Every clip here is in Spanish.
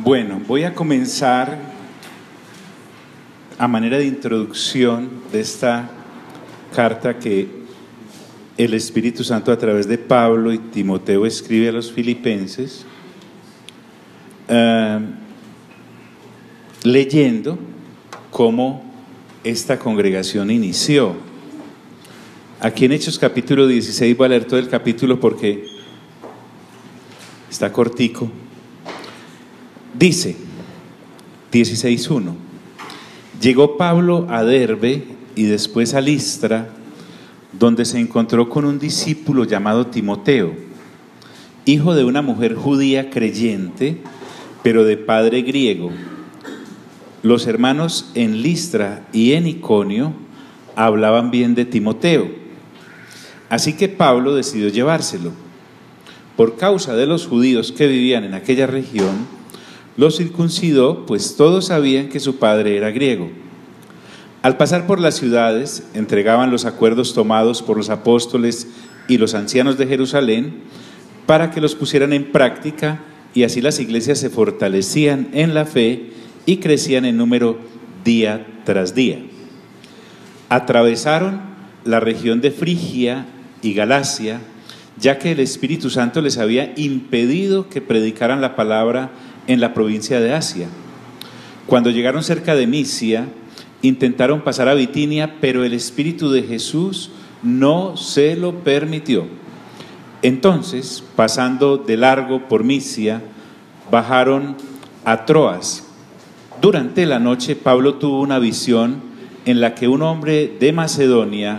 Bueno, voy a comenzar a manera de introducción de esta carta que el Espíritu Santo a través de Pablo y Timoteo escribe a los filipenses, leyendo cómo esta congregación inició. Aquí en Hechos capítulo 16, voy a leer todo el capítulo porque está cortico. Dice 16:1: llegó Pablo a Derbe y después a Listra, donde se encontró con un discípulo llamado Timoteo, hijo de una mujer judía creyente, pero de padre griego. Los hermanos en Listra y en Iconio hablaban bien de Timoteo, así que Pablo decidió llevárselo. Por causa de los judíos que vivían en aquella región, los circuncidó, pues todos sabían que su padre era griego. Al pasar por las ciudades, entregaban los acuerdos tomados por los apóstoles y los ancianos de Jerusalén para que los pusieran en práctica, y así las iglesias se fortalecían en la fe y crecían en número día tras día. Atravesaron la región de Frigia y Galacia, ya que el Espíritu Santo les había impedido que predicaran la palabra en la provincia de Asia. Cuando llegaron cerca de Misia, intentaron pasar a Bitinia, pero el Espíritu de Jesús no se lo permitió. Entonces, pasando de largo por Misia, bajaron a Troas. Durante la noche, Pablo tuvo una visión en la que un hombre de Macedonia,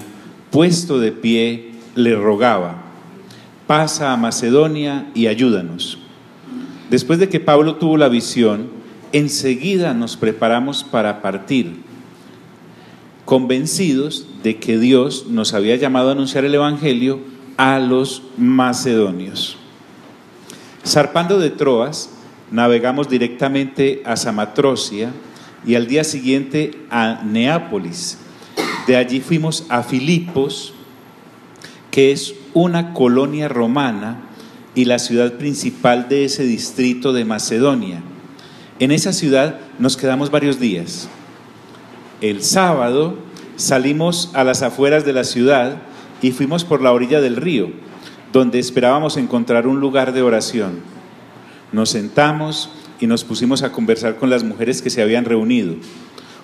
puesto de pie, le rogaba: pasa a Macedonia y ayúdanos. Después de que Pablo tuvo la visión, enseguida nos preparamos para partir, convencidos de que Dios nos había llamado a anunciar el Evangelio a los macedonios. Zarpando de Troas, navegamos directamente a Samatrocia y al día siguiente a Neápolis. De allí fuimos a Filipos, que es una colonia romana y la ciudad principal de ese distrito de Macedonia. En esa ciudad nos quedamos varios días. El sábado salimos a las afueras de la ciudad y fuimos por la orilla del río, donde esperábamos encontrar un lugar de oración. Nos sentamos y nos pusimos a conversar con las mujeres que se habían reunido.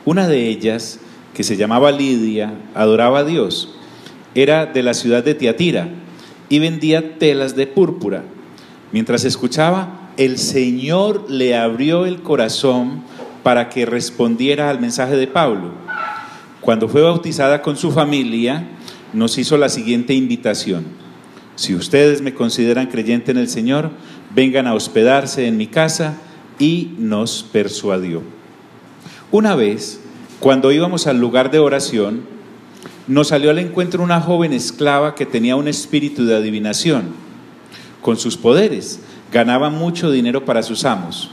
Una de ellas, que se llamaba Lidia, adoraba a Dios. Era de la ciudad de Tiatira y vendía telas de púrpura. Mientras escuchaba, el Señor le abrió el corazón para que respondiera al mensaje de Pablo. Cuando fue bautizada con su familia, nos hizo la siguiente invitación: si ustedes me consideran creyente en el Señor, vengan a hospedarse en mi casa, y nos persuadió. Una vez, cuando íbamos al lugar de oración, nos salió al encuentro una joven esclava que tenía un espíritu de adivinación. Con sus poderes ganaba mucho dinero para sus amos.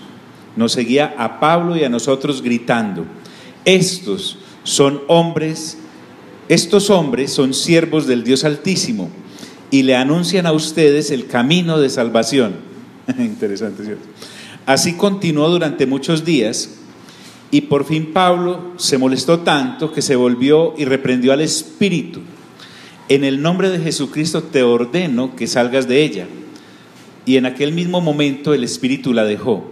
Nos seguía a Pablo y a nosotros gritando: estos hombres son siervos del Dios Altísimo y le anuncian a ustedes el camino de salvación. Interesante, ¿cierto? Así continuó durante muchos días. Y por fin Pablo se molestó tanto que se volvió y reprendió al espíritu: en el nombre de Jesucristo te ordeno que salgas de ella. Y en aquel mismo momento el espíritu la dejó.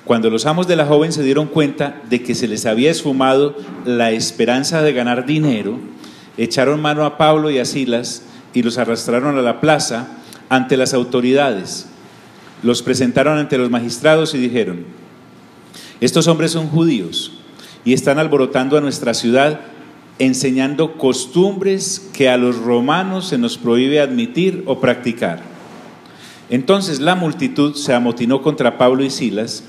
Cuando los amos de la joven se dieron cuenta de que se les había esfumado la esperanza de ganar dinero, echaron mano a Pablo y a Silas y los arrastraron a la plaza ante las autoridades. Los presentaron ante los magistrados y dijeron: estos hombres son judíos y están alborotando a nuestra ciudad, enseñando costumbres que a los romanos se nos prohíbe admitir o practicar. Entonces la multitud se amotinó contra Pablo y Silas,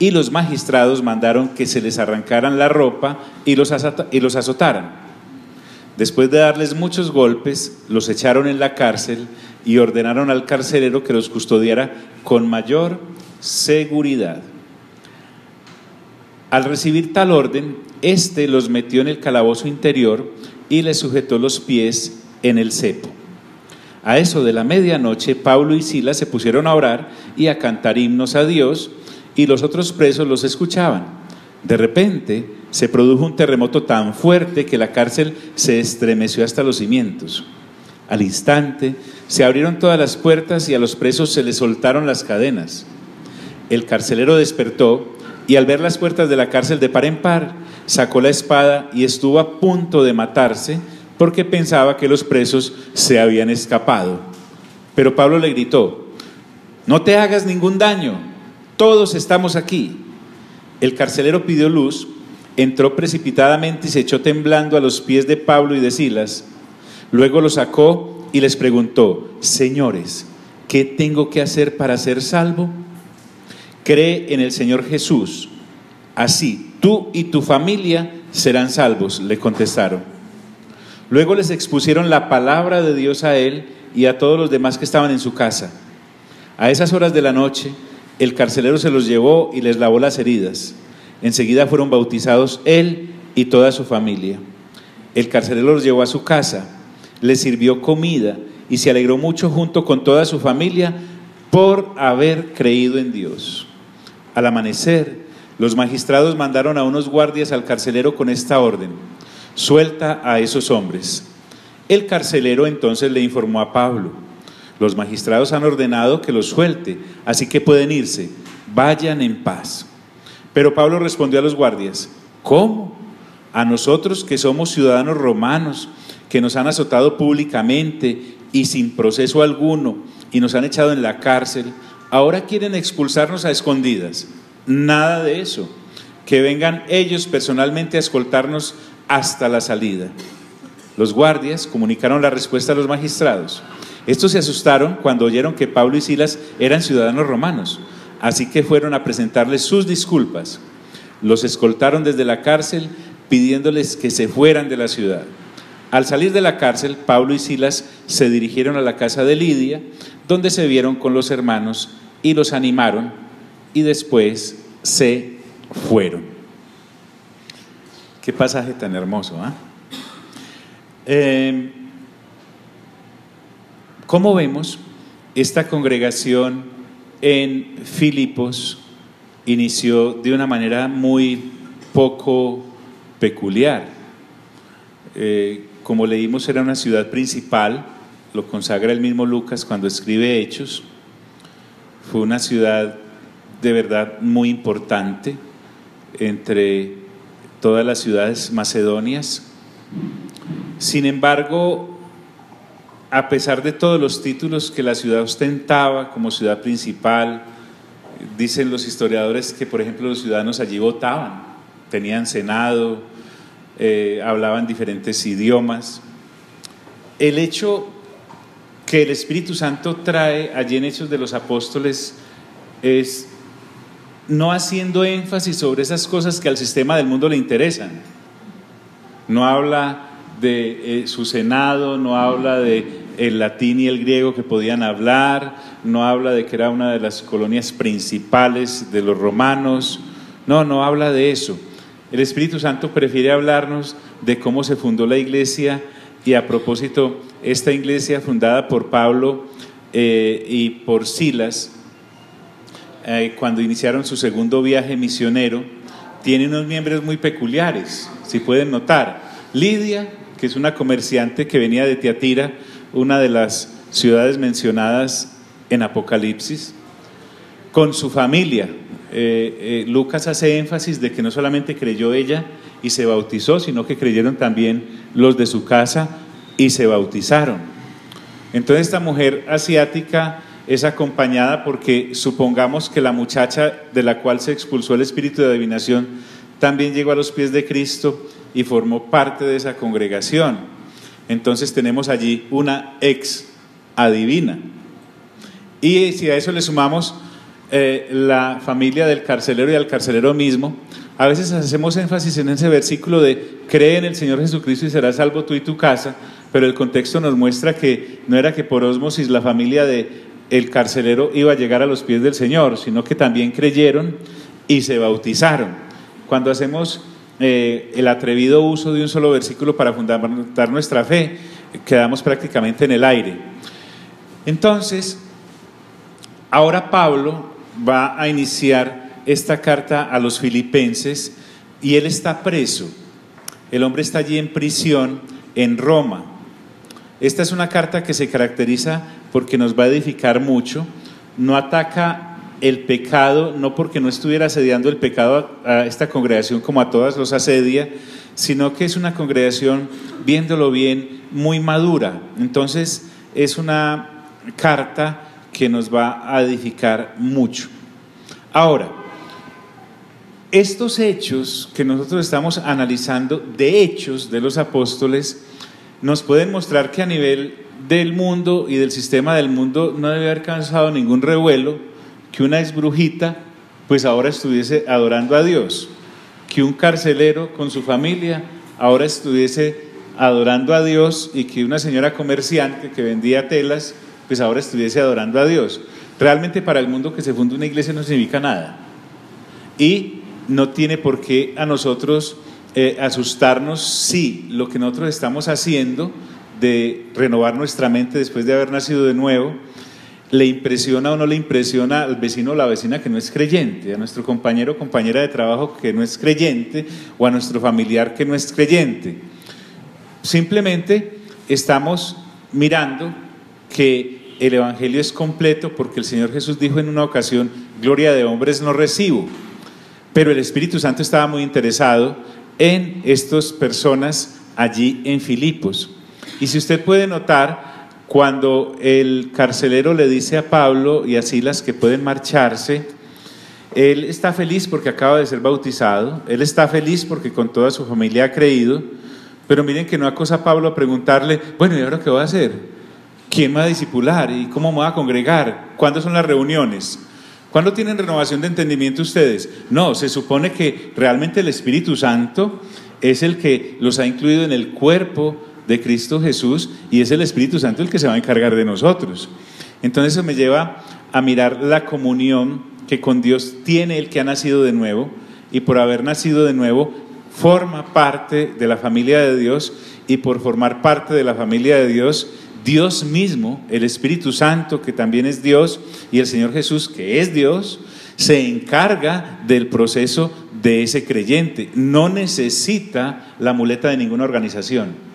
y los magistrados mandaron que se les arrancaran la ropa y los azotaran. Después de darles muchos golpes, los echaron en la cárcel y ordenaron al carcelero que los custodiara con mayor seguridad. Al recibir tal orden, éste los metió en el calabozo interior y les sujetó los pies en el cepo. A eso de la medianoche, Pablo y Silas se pusieron a orar y a cantar himnos a Dios, y los otros presos los escuchaban. De repente se produjo un terremoto tan fuerte que la cárcel se estremeció hasta los cimientos. Al instante se abrieron todas las puertas y a los presos se les soltaron las cadenas. El carcelero despertó y al ver las puertas de la cárcel de par en par, sacó la espada y estuvo a punto de matarse porque pensaba que los presos se habían escapado. Pero Pablo le gritó: no te hagas ningún daño, todos estamos aquí. El carcelero pidió luz, entró precipitadamente y se echó temblando a los pies de Pablo y de Silas. Luego los sacó y les preguntó: señores, ¿qué tengo que hacer para ser salvo? Cree en el Señor Jesús, así tú y tu familia serán salvos, le contestaron. Luego les expusieron la palabra de Dios a él y a todos los demás que estaban en su casa. A esas horas de la noche, el carcelero se los llevó y les lavó las heridas. Enseguida fueron bautizados él y toda su familia. El carcelero los llevó a su casa, les sirvió comida y se alegró mucho junto con toda su familia por haber creído en Dios. Al amanecer, los magistrados mandaron a unos guardias al carcelero con esta orden: suelta a esos hombres. El carcelero entonces le informó a Pablo: los magistrados han ordenado que los suelte, así que pueden irse, vayan en paz. Pero Pablo respondió a los guardias: ¿cómo? A nosotros que somos ciudadanos romanos, que nos han azotado públicamente y sin proceso alguno, y nos han echado en la cárcel, ahora quieren expulsarnos a escondidas. Nada de eso, que vengan ellos personalmente a escoltarnos hasta la salida. Los guardias comunicaron la respuesta a los magistrados. Estos se asustaron cuando oyeron que Pablo y Silas eran ciudadanos romanos, así que fueron a presentarles sus disculpas. Los escoltaron desde la cárcel pidiéndoles que se fueran de la ciudad. Al salir de la cárcel, Pablo y Silas se dirigieron a la casa de Lidia, donde se vieron con los hermanos y los animaron, y después se fueron. Qué pasaje tan hermoso, ¿eh? Como vemos, esta congregación en Filipos inició de una manera muy poco peculiar. Como leímos, era una ciudad principal, lo consagra el mismo Lucas cuando escribe Hechos. Fue una ciudad de verdad muy importante entre todas las ciudades macedonias. Sin embargo, a pesar de todos los títulos que la ciudad ostentaba como ciudad principal, dicen los historiadores que, por ejemplo, los ciudadanos allí votaban, tenían senado, hablaban diferentes idiomas. El hecho que el Espíritu Santo trae allí en Hechos de los Apóstoles es no haciendo énfasis sobre esas cosas que al sistema del mundo le interesan. No habla de su senado, no habla de el latín y el griego que podían hablar, no habla de que era una de las colonias principales de los romanos, no habla de eso. El Espíritu Santo prefiere hablarnos de cómo se fundó la iglesia, y a propósito, esta iglesia fundada por Pablo y por Silas, cuando iniciaron su segundo viaje misionero, tiene unos miembros muy peculiares, si pueden notar. Lidia, que es una comerciante que venía de Tiatira, una de las ciudades mencionadas en Apocalipsis, con su familia. Lucas hace énfasis de que no solamente creyó ella y se bautizó, sino que creyeron también los de su casa y se bautizaron. Entonces esta mujer asiática es acompañada porque supongamos que la muchacha de la cual se expulsó el espíritu de adivinación también llegó a los pies de Cristo y formó parte de esa congregación. Entonces tenemos allí una ex adivina. Y si a eso le sumamos la familia del carcelero y al carcelero mismo, a veces hacemos énfasis en ese versículo de cree en el Señor Jesucristo y serás salvo tú y tu casa, pero el contexto nos muestra que no era que por ósmosis la familia del carcelero iba a llegar a los pies del Señor, sino que también creyeron y se bautizaron. Cuando hacemos el atrevido uso de un solo versículo para fundamentar nuestra fe, quedamos prácticamente en el aire. Entonces, ahora Pablo va a iniciar esta carta a los filipenses y él está preso. El hombre está allí en prisión en Roma. Esta es una carta que se caracteriza porque nos va a edificar mucho. No ataca el pecado, no porque no estuviera asediando el pecado a esta congregación como a todas los asedia, sino que es una congregación, viéndolo bien, muy madura. Entonces es una carta que nos va a edificar mucho. Ahora, estos hechos que nosotros estamos analizando, de hechos de los apóstoles, nos pueden mostrar que a nivel del mundo y del sistema del mundo no debe haber causado ningún revuelo que una exbrujita pues ahora estuviese adorando a Dios, que un carcelero con su familia ahora estuviese adorando a Dios, y que una señora comerciante que vendía telas pues ahora estuviese adorando a Dios. Realmente para el mundo que se funde una iglesia no significa nada, y no tiene por qué a nosotros asustarnos si lo que nosotros estamos haciendo de renovar nuestra mente después de haber nacido de nuevo le impresiona o no le impresiona al vecino o la vecina que no es creyente, a nuestro compañero o compañera de trabajo que no es creyente, o a nuestro familiar que no es creyente. Simplemente estamos mirando que el evangelio es completo, porque el Señor Jesús dijo en una ocasión: gloria de hombres no recibo. Pero el Espíritu Santo estaba muy interesado en estas personas allí en Filipos. Y si usted puede notar, cuando el carcelero le dice a Pablo y a Silas que pueden marcharse, él está feliz porque acaba de ser bautizado, él está feliz porque con toda su familia ha creído, pero miren que no acosa a Pablo a preguntarle: bueno, ¿y ahora qué voy a hacer? ¿Quién me va a discipular? ¿Y cómo me voy a congregar? ¿Cuándo son las reuniones? ¿Cuándo tienen renovación de entendimiento ustedes? No, se supone que realmente el Espíritu Santo es el que los ha incluido en el cuerpo de Cristo Jesús, y es el Espíritu Santo el que se va a encargar de nosotros. Entonces eso me lleva a mirar la comunión que con Dios tiene el que ha nacido de nuevo, y por haber nacido de nuevo forma parte de la familia de Dios, y por formar parte de la familia de Dios, Dios mismo, el Espíritu Santo, que también es Dios, y el Señor Jesús, que es Dios, se encarga del proceso de ese creyente. No necesita la muleta de ninguna organización.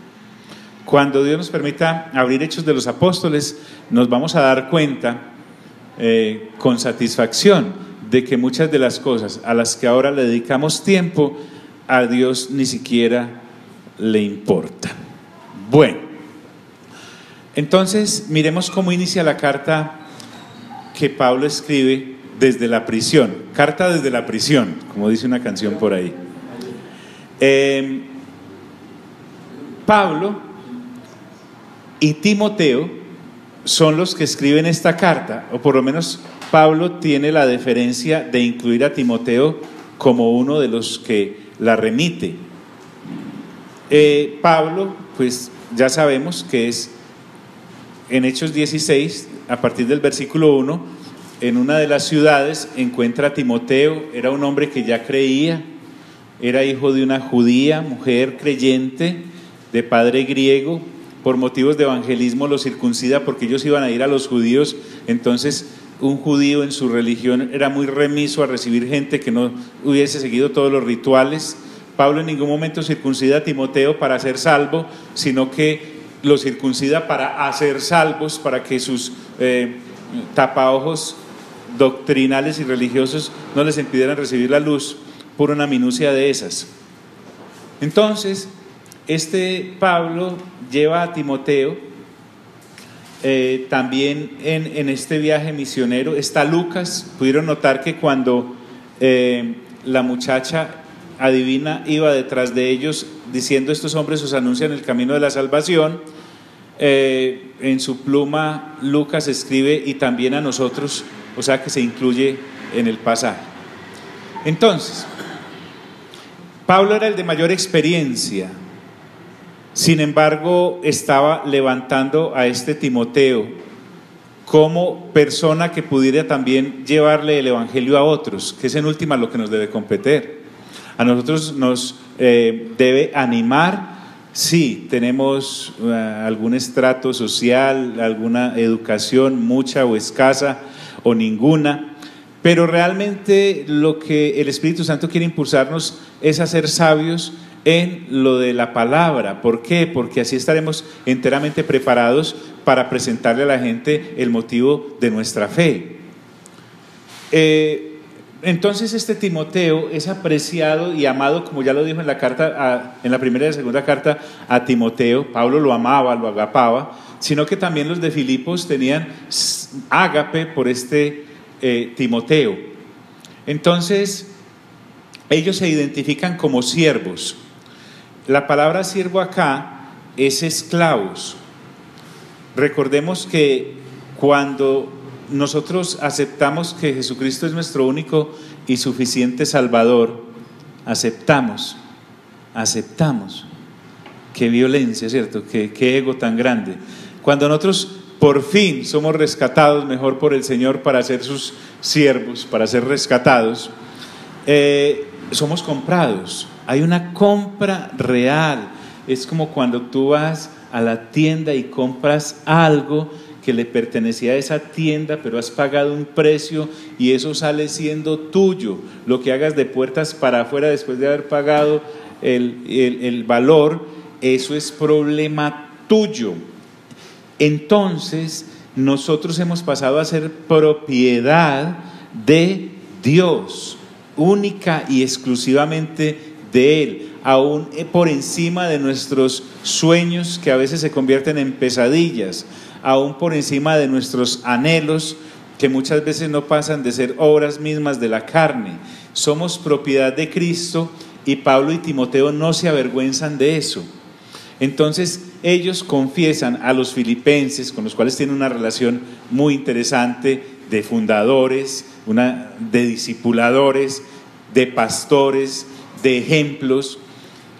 Cuando Dios nos permita abrir Hechos de los Apóstoles, nos vamos a dar cuenta con satisfacción de que muchas de las cosas a las que ahora le dedicamos tiempo, a Dios ni siquiera le importa. Bueno, entonces miremos cómo inicia la carta que Pablo escribe desde la prisión. Carta desde la prisión, como dice una canción por ahí. Pablo y Timoteo son los que escriben esta carta, o por lo menos Pablo tiene la deferencia de incluir a Timoteo como uno de los que la remite. Pablo, pues ya sabemos que es en Hechos 16, a partir del versículo 1, en una de las ciudades encuentra a Timoteo. Era un hombre que ya creía, era hijo de una judía, mujer creyente, de padre griego. Por motivos de evangelismo lo circuncida, porque ellos iban a ir a los judíos. Entonces un judío en su religión era muy remiso a recibir gente que no hubiese seguido todos los rituales. Pablo en ningún momento circuncida a Timoteo para ser salvo, sino que lo circuncida para hacer salvos, para que sus tapaojos doctrinales y religiosos no les impidieran recibir la luz por una minucia de esas. Entonces Pablo lleva a Timoteo también en este viaje misionero. Está Lucas. Pudieron notar que cuando la muchacha adivina iba detrás de ellos diciendo: estos hombres os anuncian el camino de la salvación, en su pluma Lucas escribe: y también a nosotros, o sea que se incluye en el pasaje. Entonces, Pablo era el de mayor experiencia. Sin embargo, estaba levantando a este Timoteo como persona que pudiera también llevarle el evangelio a otros, que es en última lo que nos debe competir. A nosotros nos debe animar, sí, tenemos algún estrato social, alguna educación, mucha o escasa o ninguna, pero realmente lo que el Espíritu Santo quiere impulsarnos es a ser sabios en lo de la palabra. ¿Por qué? Porque así estaremos enteramente preparados para presentarle a la gente el motivo de nuestra fe. Entonces este Timoteo es apreciado y amado, como ya lo dijo en la carta, en la primera y la segunda carta a Timoteo. Pablo lo amaba, lo agapaba, sino que también los de Filipos tenían ágape por este Timoteo. Entonces ellos se identifican como siervos. La palabra siervo acá es esclavos. Recordemos que cuando nosotros aceptamos que Jesucristo es nuestro único y suficiente Salvador, aceptamos. Qué violencia, ¿cierto? Qué ego tan grande. Cuando nosotros por fin somos rescatados, mejor por el Señor, para ser sus siervos, para ser rescatados, somos comprados. Hay una compra real. Es como cuando tú vas a la tienda y compras algo que le pertenecía a esa tienda, pero has pagado un precio y eso sale siendo tuyo. Lo que hagas de puertas para afuera después de haber pagado el valor, eso es problema tuyo. Entonces nosotros hemos pasado a ser propiedad de Dios, única y exclusivamente de Él, aún por encima de nuestros sueños que a veces se convierten en pesadillas, aún por encima de nuestros anhelos que muchas veces no pasan de ser obras mismas de la carne. Somos propiedad de Cristo y Pablo y Timoteo no se avergüenzan de eso. Entonces ellos confiesan a los filipenses, con los cuales tienen una relación muy interesante, de fundadores, de discipuladores, de pastores, de ejemplos.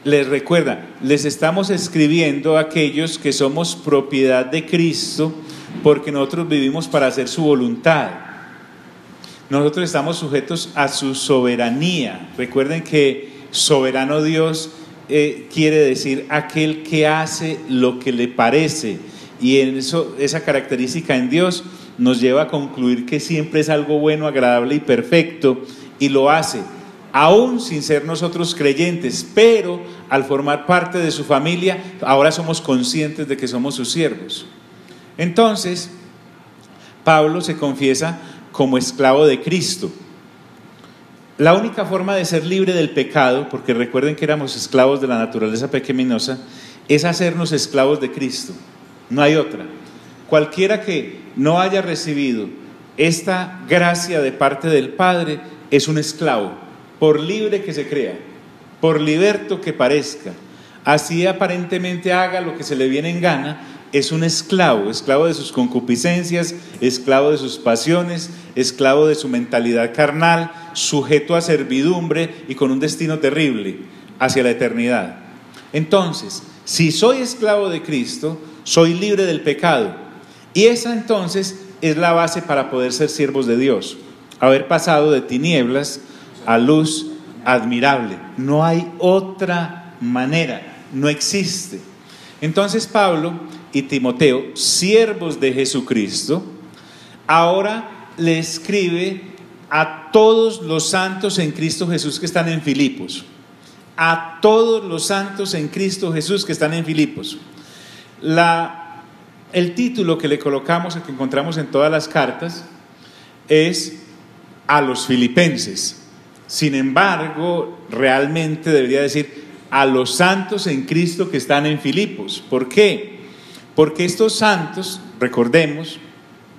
Les recuerda, les estamos escribiendo a aquellos que somos propiedad de Cristo, porque nosotros vivimos para hacer su voluntad. Nosotros estamos sujetos a su soberanía. Recuerden que soberano Dios quiere decir aquel que hace lo que le parece, y en eso, esa característica en Dios nos lleva a concluir que siempre es algo bueno, agradable y perfecto, y lo hace aún sin ser nosotros creyentes, pero al formar parte de su familia, ahora somos conscientes de que somos sus siervos. Entonces, Pablo se confiesa como esclavo de Cristo. La única forma de ser libre del pecado, porque recuerden que éramos esclavos de la naturaleza pecaminosa, es hacernos esclavos de Cristo. No hay otra. Cualquiera que no haya recibido esta gracia de parte del Padre es un esclavo, por libre que se crea, por liberto que parezca, así aparentemente haga lo que se le viene en gana, es un esclavo, esclavo de sus concupiscencias, esclavo de sus pasiones, esclavo de su mentalidad carnal, sujeto a servidumbre y con un destino terrible hacia la eternidad. Entonces, si soy esclavo de Cristo, soy libre del pecado, y esa entonces es la base para poder ser siervos de Dios, haber pasado de tinieblas a luz admirable. No hay otra manera, no existe. Entonces Pablo y Timoteo, siervos de Jesucristo, ahora le escribe a todos los santos en Cristo Jesús que están en Filipos. A todos los santos en Cristo Jesús que están en Filipos. El título que le colocamos, el que encontramos en todas las cartas, es a los filipenses. Sin embargo, realmente debería decir a los santos en Cristo que están en Filipos. ¿Por qué? Porque estos santos, recordemos,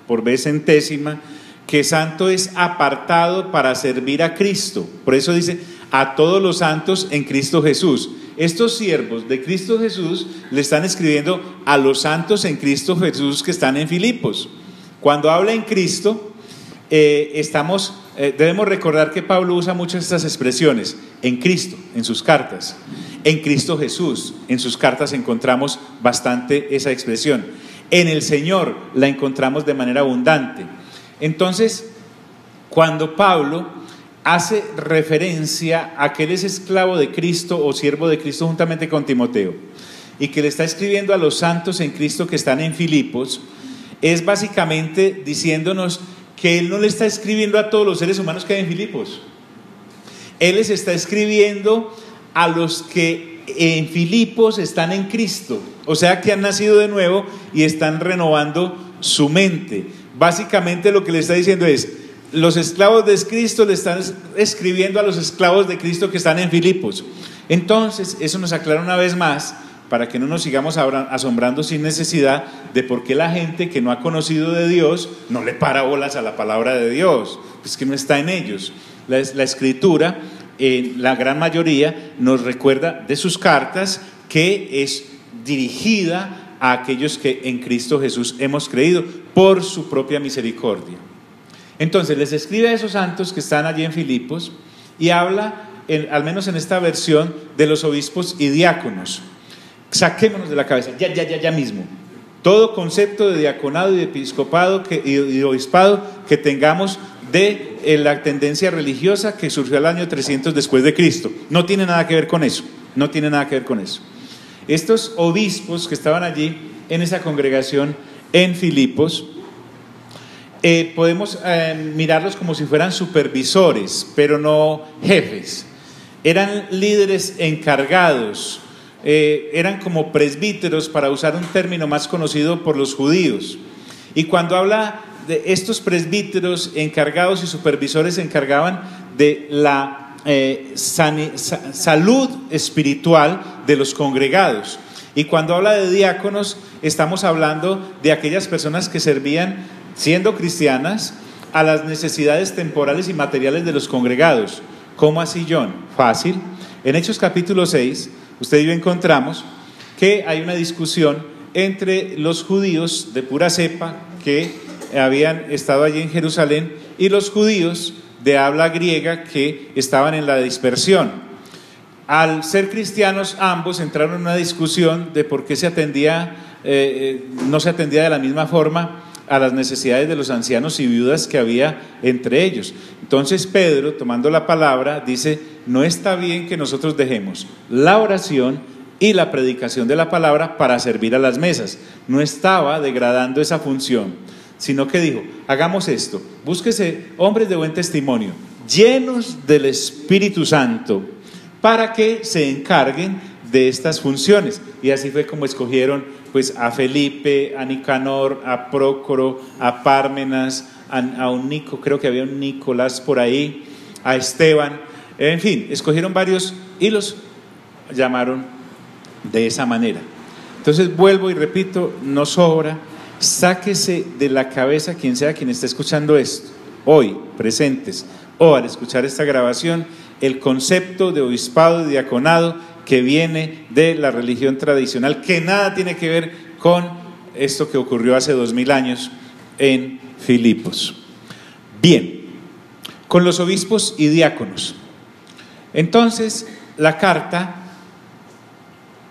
por vez centésima, que santo es apartado para servir a Cristo. Por eso dice a todos los santos en Cristo Jesús. Estos siervos de Cristo Jesús le están escribiendo a los santos en Cristo Jesús que están en Filipos. Cuando habla en Cristo, debemos recordar que Pablo usa muchas de estas expresiones. En Cristo, en sus cartas. En Cristo Jesús, en sus cartas encontramos bastante esa expresión. En el Señor la encontramos de manera abundante. Entonces, cuando Pablo hace referencia a que él es esclavo de Cristo o siervo de Cristo juntamente con Timoteo, y que le está escribiendo a los santos en Cristo que están en Filipos, es básicamente diciéndonos que Él no le está escribiendo a todos los seres humanos que hay en Filipos. Él les está escribiendo a los que en Filipos están en Cristo, o sea que han nacido de nuevo y están renovando su mente. Básicamente lo que le está diciendo es: los esclavos de Cristo le están escribiendo a los esclavos de Cristo que están en Filipos. Entonces eso nos aclara una vez más, para que no nos sigamos asombrando sin necesidad, de por qué la gente que no ha conocido de Dios no le para bolas a la palabra de Dios. Es que no está en ellos. La Escritura, en la gran mayoría, nos recuerda de sus cartas que es dirigida a aquellos que en Cristo Jesús hemos creído por su propia misericordia. Entonces les escribe a esos santos que están allí en Filipos y habla, al menos en esta versión, de los obispos y diáconos. Saquémonos de la cabeza, ya mismo, todo concepto de diaconado y de episcopado y de obispado que tengamos de la tendencia religiosa que surgió al año 300 después de Cristo. No tiene nada que ver con eso, no tiene nada que ver con eso. Estos obispos que estaban allí en esa congregación en Filipos, podemos mirarlos como si fueran supervisores, pero no jefes. Eran líderes encargados, eran como presbíteros, para usar un término más conocido por los judíos. Y cuando habla de estos presbíteros encargados y supervisores, se encargaban de la salud espiritual de los congregados. Y cuando habla de diáconos, estamos hablando de aquellas personas que servían, siendo cristianas, a las necesidades temporales y materiales de los congregados. ¿Cómo así, John? Fácil. En Hechos capítulo 6, usted y yo encontramos que hay una discusión entre los judíos de pura cepa que habían estado allí en Jerusalén y los judíos de habla griega que estaban en la dispersión. Al ser cristianos, ambos entraron en una discusión de por qué no se atendía de la misma forma a las necesidades de los ancianos y viudas que había entre ellos. Entonces Pedro, tomando la palabra, dice: no está bien que nosotros dejemos la oración y la predicación de la palabra para servir a las mesas. No estaba degradando esa función, sino que dijo: hagamos esto, búsquese hombres de buen testimonio, llenos del Espíritu Santo, para que se encarguen de estas funciones. Y así fue como escogieron pues a Felipe, a Nicanor, a Prócoro, a Pármenas, a un Nico, creo que había un Nicolás por ahí, a Esteban, en fin, escogieron varios y los llamaron de esa manera. Entonces vuelvo y repito, no sobra. Sáquese de la cabeza, quien sea quien esté escuchando esto, hoy, presentes, o al escuchar esta grabación, el concepto de obispado y diaconado que viene de la religión tradicional, que nada tiene que ver con esto que ocurrió hace 2000 años en Filipos. Bien, con los obispos y diáconos. Entonces, la carta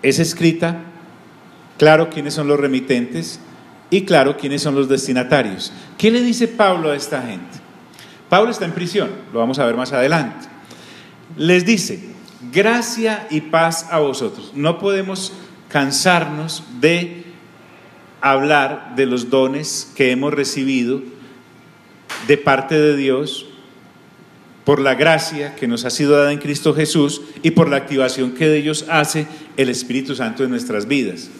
es escrita, claro quiénes son los remitentes y claro quiénes son los destinatarios. ¿Qué le dice Pablo a esta gente? Pablo está en prisión, lo vamos a ver más adelante. Les dice: gracia y paz a vosotros. No podemos cansarnos de hablar de los dones que hemos recibido de parte de Dios por la gracia que nos ha sido dada en Cristo Jesús y por la activación que de ellos hace el Espíritu Santo en nuestras vidas.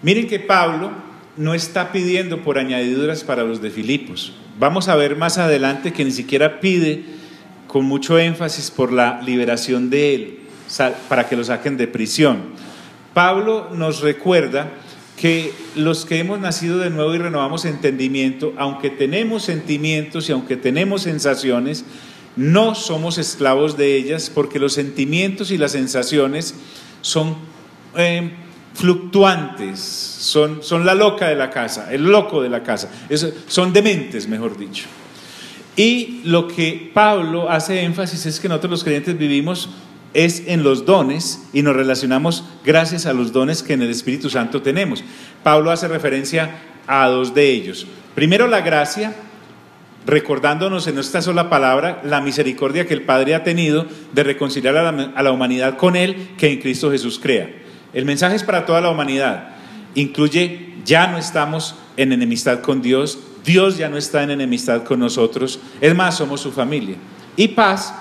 Miren que Pablo no está pidiendo por añadiduras para los de Filipos. Vamos a ver más adelante que ni siquiera pide con mucho énfasis por la liberación de él, para que lo saquen de prisión. Pablo nos recuerda que los que hemos nacido de nuevo y renovamos entendimiento, aunque tenemos sentimientos y aunque tenemos sensaciones, no somos esclavos de ellas, porque los sentimientos y las sensaciones son fluctuantes, son la loca de la casa, el loco de la casa, son dementes, mejor dicho. Y lo que Pablo hace énfasis es que nosotros los creyentes vivimos es en los dones y nos relacionamos gracias a los dones que en el Espíritu Santo tenemos. Pablo hace referencia a dos de ellos. Primero, la gracia, recordándonos en esta sola palabra la misericordia que el Padre ha tenido de reconciliar a la humanidad con Él, que en Cristo Jesús crea. El mensaje es para toda la humanidad, incluye: ya no estamos en enemistad con Dios, Dios ya no está en enemistad con nosotros, es más, somos su familia. Y paz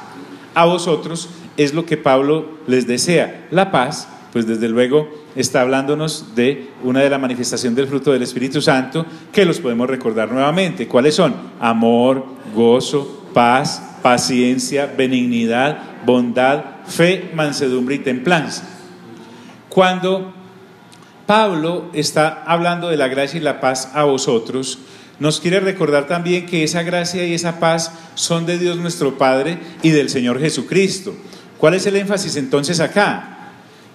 a vosotros es lo que Pablo les desea. La paz, pues desde luego está hablándonos de una de las manifestaciones del fruto del Espíritu Santo, que los podemos recordar nuevamente. ¿Cuáles son? Amor, gozo, paz, paciencia, benignidad, bondad, fe, mansedumbre y templanza. Cuando Pablo está hablando de la gracia y la paz a vosotros, nos quiere recordar también que esa gracia y esa paz son de Dios nuestro Padre y del Señor Jesucristo. ¿Cuál es el énfasis entonces acá?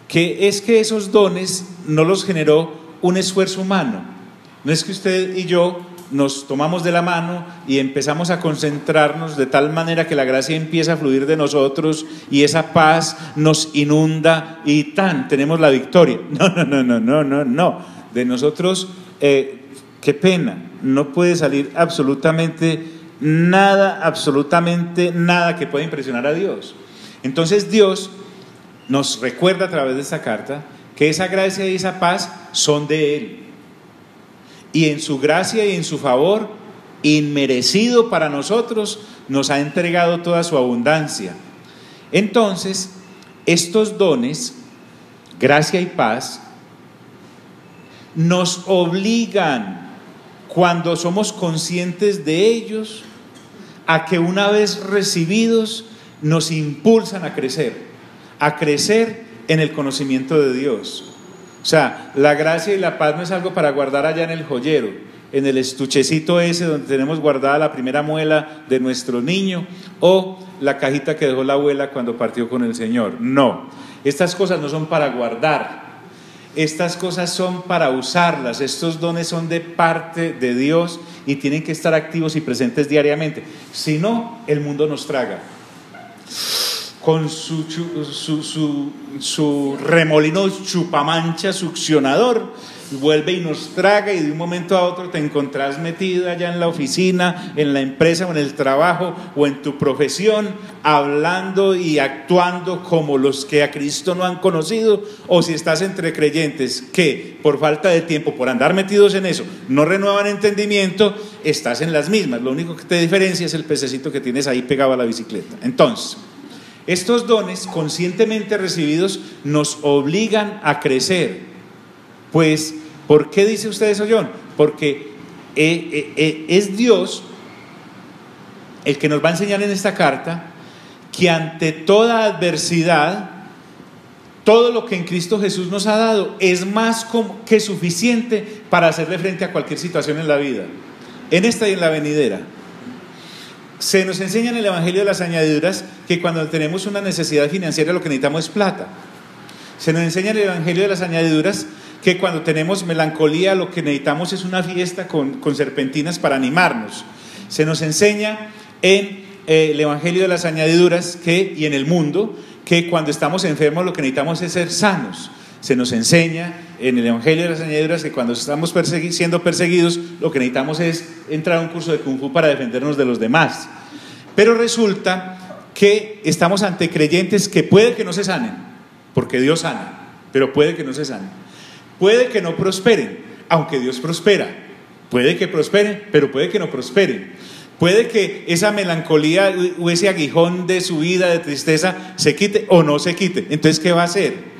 Que es que esos dones no los generó un esfuerzo humano. No es que usted y yo nos tomamos de la mano y empezamos a concentrarnos de tal manera que la gracia empieza a fluir de nosotros y esa paz nos inunda y tenemos la victoria. No. De nosotros, qué pena, no puede salir absolutamente nada que pueda impresionar a Dios. Entonces Dios nos recuerda a través de esta carta que esa gracia y esa paz son de Él. Y en su gracia y en su favor, inmerecido para nosotros, nos ha entregado toda su abundancia. Entonces, estos dones, gracia y paz, nos obligan, cuando somos conscientes de ellos, a que una vez recibidos, nos impulsan a crecer en el conocimiento de Dios. O sea, la gracia y la paz no es algo para guardar allá en el joyero, en el estuchecito ese donde tenemos guardada la primera muela de nuestro niño o la cajita que dejó la abuela cuando partió con el Señor. No, estas cosas no son para guardar, estas cosas son para usarlas. Estos dones son de parte de Dios y tienen que estar activos y presentes diariamente. Si no, el mundo nos traga con su remolino chupamancha succionador, vuelve y nos traga, y de un momento a otro te encontrás metido allá en la oficina, en la empresa o en el trabajo o en tu profesión, hablando y actuando como los que a Cristo no han conocido, o si estás entre creyentes que por falta de tiempo, por andar metidos en eso, no renuevan entendimiento, estás en las mismas. Lo único que te diferencia es el pececito que tienes ahí pegado a la bicicleta. Entonces, estos dones conscientemente recibidos nos obligan a crecer. Pues, ¿por qué dice usted eso, John? Porque es Dios el que nos va a enseñar en esta carta que ante toda adversidad, todo lo que en Cristo Jesús nos ha dado es más que suficiente para hacerle frente a cualquier situación en la vida, en esta y en la venidera. Se nos enseña en el Evangelio de las Añadiduras que cuando tenemos una necesidad financiera lo que necesitamos es plata. Se nos enseña en el Evangelio de las Añadiduras que cuando tenemos melancolía lo que necesitamos es una fiesta con serpentinas para animarnos. Se nos enseña en el Evangelio de las Añadiduras y en el mundo que cuando estamos enfermos lo que necesitamos es ser sanos. Se nos enseña en el Evangelio de las Añadiduras que cuando estamos siendo perseguidos lo que necesitamos es entrar a un curso de Kung Fu para defendernos de los demás. Pero resulta que estamos ante creyentes que puede que no se sanen, porque Dios sana, pero puede que no se sanen. Puede que no prosperen, aunque Dios prospera. Puede que prosperen, pero puede que no prosperen. Puede que esa melancolía o ese aguijón de su vida, de tristeza, se quite o no se quite. Entonces, ¿qué va a hacer?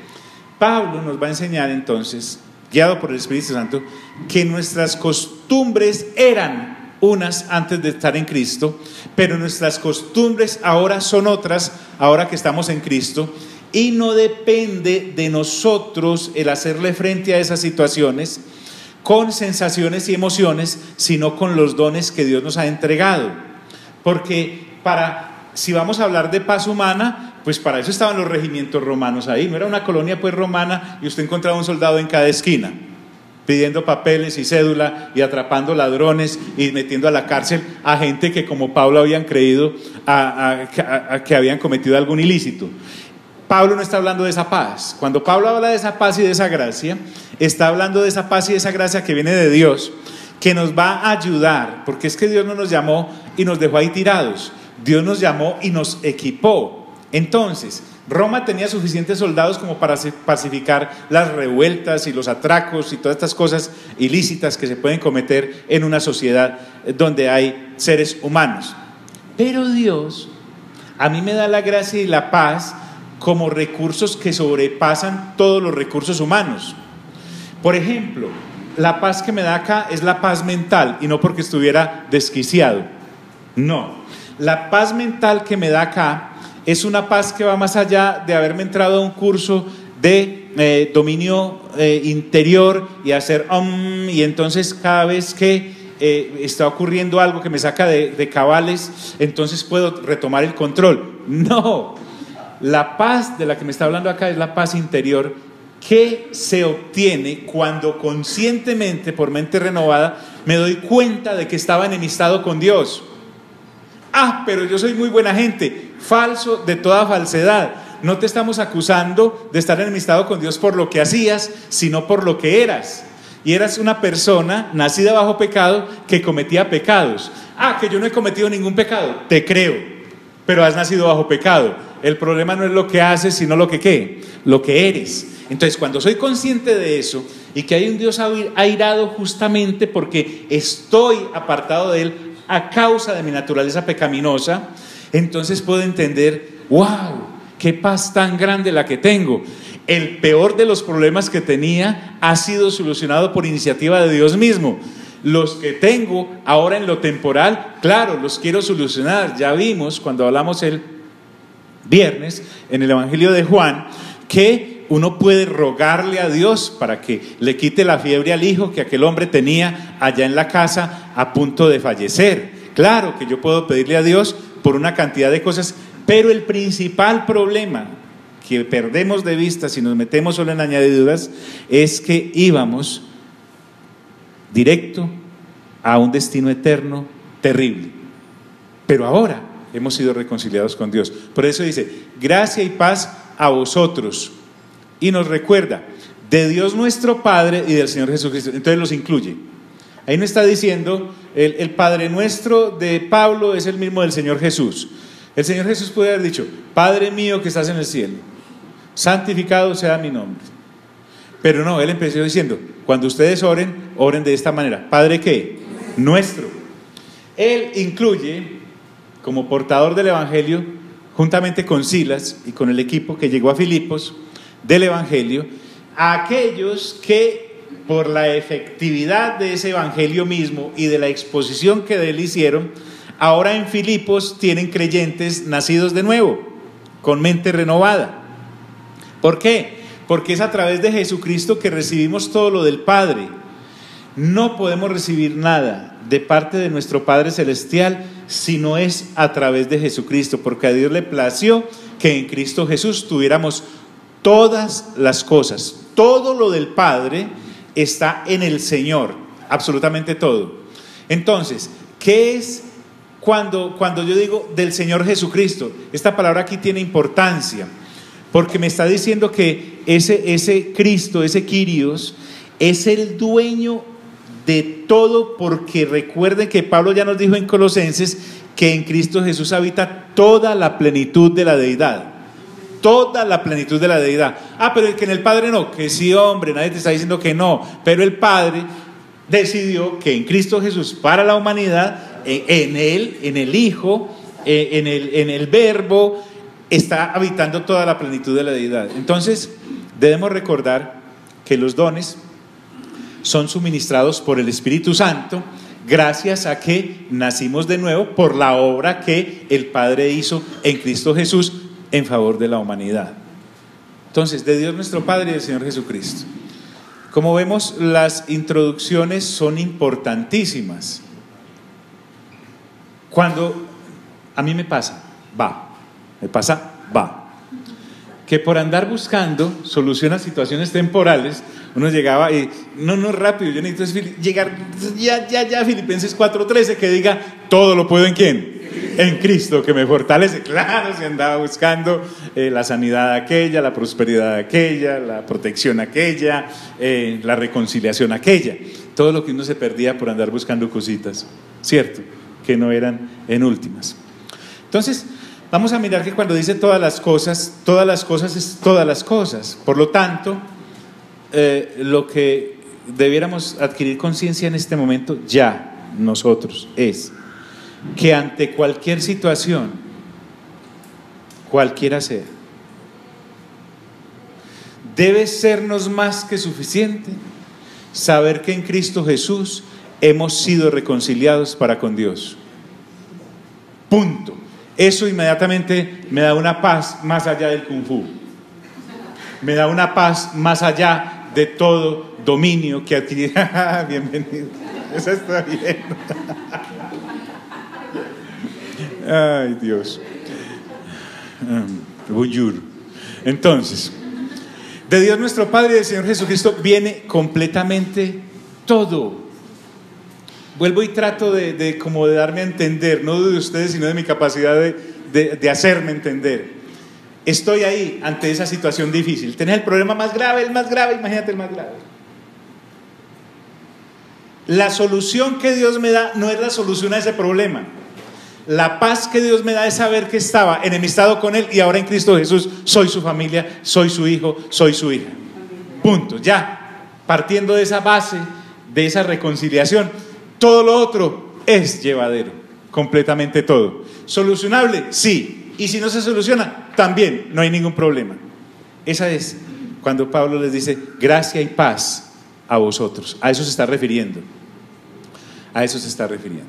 Pablo nos va a enseñar entonces, guiado por el Espíritu Santo, que nuestras costumbres eran unas antes de estar en Cristo, pero nuestras costumbres ahora son otras, ahora que estamos en Cristo, y no depende de nosotros el hacerle frente a esas situaciones con sensaciones y emociones, sino con los dones que Dios nos ha entregado. Porque si vamos a hablar de paz humana, pues para eso estaban los regimientos romanos ahí. No era una colonia pues romana y usted encontraba un soldado en cada esquina pidiendo papeles y cédula y atrapando ladrones y metiendo a la cárcel a gente que, como Pablo, habían creído que habían cometido algún ilícito. Pablo no está hablando de esa paz. Cuando Pablo habla de esa paz y de esa gracia, está hablando de esa paz y de esa gracia que viene de Dios, que nos va a ayudar, porque es que Dios no nos llamó y nos dejó ahí tirados. Dios nos llamó y nos equipó. Entonces, Roma tenía suficientes soldados como para pacificar las revueltas y los atracos y todas estas cosas ilícitas que se pueden cometer en una sociedad donde hay seres humanos. Pero Dios a mí me da la gracia y la paz como recursos que sobrepasan todos los recursos humanos. Por ejemplo, la paz que me da acá es la paz mental, y no porque estuviera desquiciado. No, la paz mental que me da acá es una paz que va más allá de haberme entrado a un curso de dominio interior y hacer y entonces cada vez que está ocurriendo algo que me saca de cabales, entonces puedo retomar el control. No, la paz de la que me está hablando acá es la paz interior que se obtiene cuando conscientemente, por mente renovada, me doy cuenta de que estaba enemistado con Dios. Pero yo soy muy buena gente. Falso de toda falsedad. No te estamos acusando de estar enemistado con Dios por lo que hacías, sino por lo que eras. Y eras una persona nacida bajo pecado que cometía pecados. Que yo no he cometido ningún pecado. Te creo, pero has nacido bajo pecado. El problema no es lo que haces, sino lo que ¿qué? Lo que eres. Entonces, cuando soy consciente de eso y que hay un Dios airado justamente porque estoy apartado de Él a causa de mi naturaleza pecaminosa, entonces puedo entender, wow, qué paz tan grande la que tengo. El peor de los problemas que tenía ha sido solucionado por iniciativa de Dios mismo. Los que tengo ahora en lo temporal, claro, los quiero solucionar. Ya vimos cuando hablamos el viernes en el Evangelio de Juan que uno puede rogarle a Dios para que le quite la fiebre al hijo que aquel hombre tenía allá en la casa a punto de fallecer. Claro que yo puedo pedirle a Dios por una cantidad de cosas, pero el principal problema que perdemos de vista si nos metemos solo en añadiduras es que íbamos directo a un destino eterno terrible. Pero ahora hemos sido reconciliados con Dios. Por eso dice, gracia y paz a vosotros. Y nos recuerda, de Dios nuestro Padre y del Señor Jesucristo. Entonces los incluye. Ahí no está diciendo, el Padre nuestro de Pablo es el mismo del Señor Jesús. El Señor Jesús puede haber dicho, Padre mío que estás en el cielo, santificado sea mi nombre. Pero no, Él empezó diciendo, cuando ustedes oren, oren de esta manera. ¿Padre qué? Nuestro. Él incluye, como portador del Evangelio, juntamente con Silas y con el equipo que llegó a Filipos del Evangelio, a aquellos que por la efectividad de ese Evangelio mismo y de la exposición que de él hicieron, ahora en Filipos tienen creyentes nacidos de nuevo, con mente renovada. ¿Por qué? Porque es a través de Jesucristo que recibimos todo lo del Padre. No podemos recibir nada de parte de nuestro Padre Celestial si no es a través de Jesucristo, porque a Dios le plació que en Cristo Jesús tuviéramos todas las cosas. Todo lo del Padre está en el Señor, absolutamente todo. Entonces, ¿qué es cuando yo digo del Señor Jesucristo? Esta palabra aquí tiene importancia, porque me está diciendo que ese Cristo, ese Kyrios, es el dueño de todo, porque recuerden que Pablo ya nos dijo en Colosenses que en Cristo Jesús habita toda la plenitud de la deidad. Toda la plenitud de la deidad. Pero que en el Padre no, que sí, hombre, nadie te está diciendo que no, pero el Padre decidió que en Cristo Jesús para la humanidad, en Él, en el Hijo, en el Verbo, está habitando toda la plenitud de la deidad. Entonces debemos recordar que los dones son suministrados por el Espíritu Santo, gracias a que nacimos de nuevo por la obra que el Padre hizo en Cristo Jesús en favor de la humanidad. Entonces, de Dios nuestro Padre y del Señor Jesucristo. Como vemos, las introducciones son importantísimas. Cuando a mí me pasa, que por andar buscando solución a situaciones temporales, uno llegaba y, no rápido, yo necesito llegar ya Filipenses 4:13, que diga, todo lo puedo ¿en quién? En Cristo que me fortalece. Claro, se andaba buscando la sanidad aquella, la prosperidad aquella, la protección aquella, la reconciliación aquella, todo lo que uno se perdía por andar buscando cositas, cierto, que no eran en últimas. Entonces, vamos a mirar que cuando dice todas las cosas es todas las cosas. Por lo tanto, lo que debiéramos adquirir conciencia en este momento ya nosotros es que ante cualquier situación, cualquiera sea, debe sernos más que suficiente saber que en Cristo Jesús hemos sido reconciliados para con Dios. Punto. Eso inmediatamente me da una paz más allá del kung fu. Me da una paz más allá de todo dominio que adquirí. Bienvenido. Eso está bien. Ay, Dios. Bonjour. Entonces, de Dios nuestro Padre y del Señor Jesucristo viene completamente todo. Vuelvo y trato de como de darme a entender, no de ustedes, sino de mi capacidad de hacerme entender. Estoy ahí ante esa situación difícil. Tenés el problema más grave, imagínate el más grave. La solución que Dios me da no es la solución a ese problema. La paz que Dios me da es saber que estaba enemistado con Él y ahora en Cristo Jesús soy su familia, soy su hijo, soy su hija. Punto. Ya, partiendo de esa base, de esa reconciliación, todo lo otro es llevadero, completamente todo. ¿Solucionable? Sí. Y si no se soluciona, también no hay ningún problema. Esa es cuando Pablo les dice gracia y paz a vosotros. A eso se está refiriendo. A eso se está refiriendo.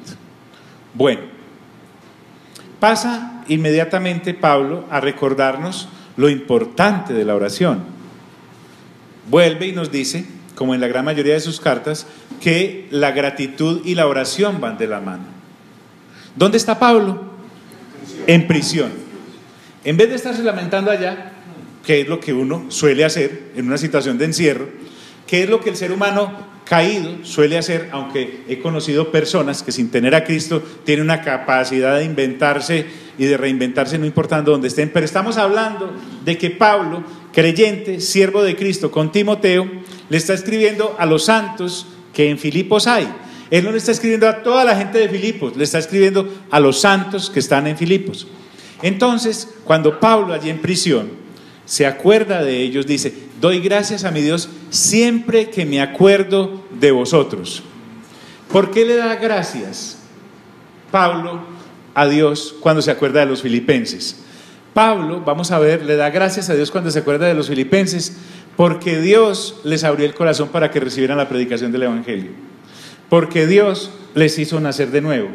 Bueno, pasa inmediatamente Pablo a recordarnos lo importante de la oración. Vuelve y nos dice, como en la gran mayoría de sus cartas, que la gratitud y la oración van de la mano. ¿Dónde está Pablo? En prisión. En vez de estarse lamentando allá, que es lo que uno suele hacer en una situación de encierro, que es lo que el ser humano caído suele hacer, aunque he conocido personas que sin tener a Cristo tienen una capacidad de inventarse y de reinventarse no importando dónde estén, pero estamos hablando de que Pablo, creyente, siervo de Cristo, con Timoteo, le está escribiendo a los santos que en Filipos hay. Él no le está escribiendo a toda la gente de Filipos, le está escribiendo a los santos que están en Filipos. Entonces, cuando Pablo allí en prisión se acuerda de ellos, dice: doy gracias a mi Dios siempre que me acuerdo de vosotros. ¿Por qué le da gracias Pablo a Dios cuando se acuerda de los filipenses? Pablo, vamos a ver, le da gracias a Dios cuando se acuerda de los filipenses porque Dios les abrió el corazón para que recibieran la predicación del Evangelio, porque Dios les hizo nacer de nuevo,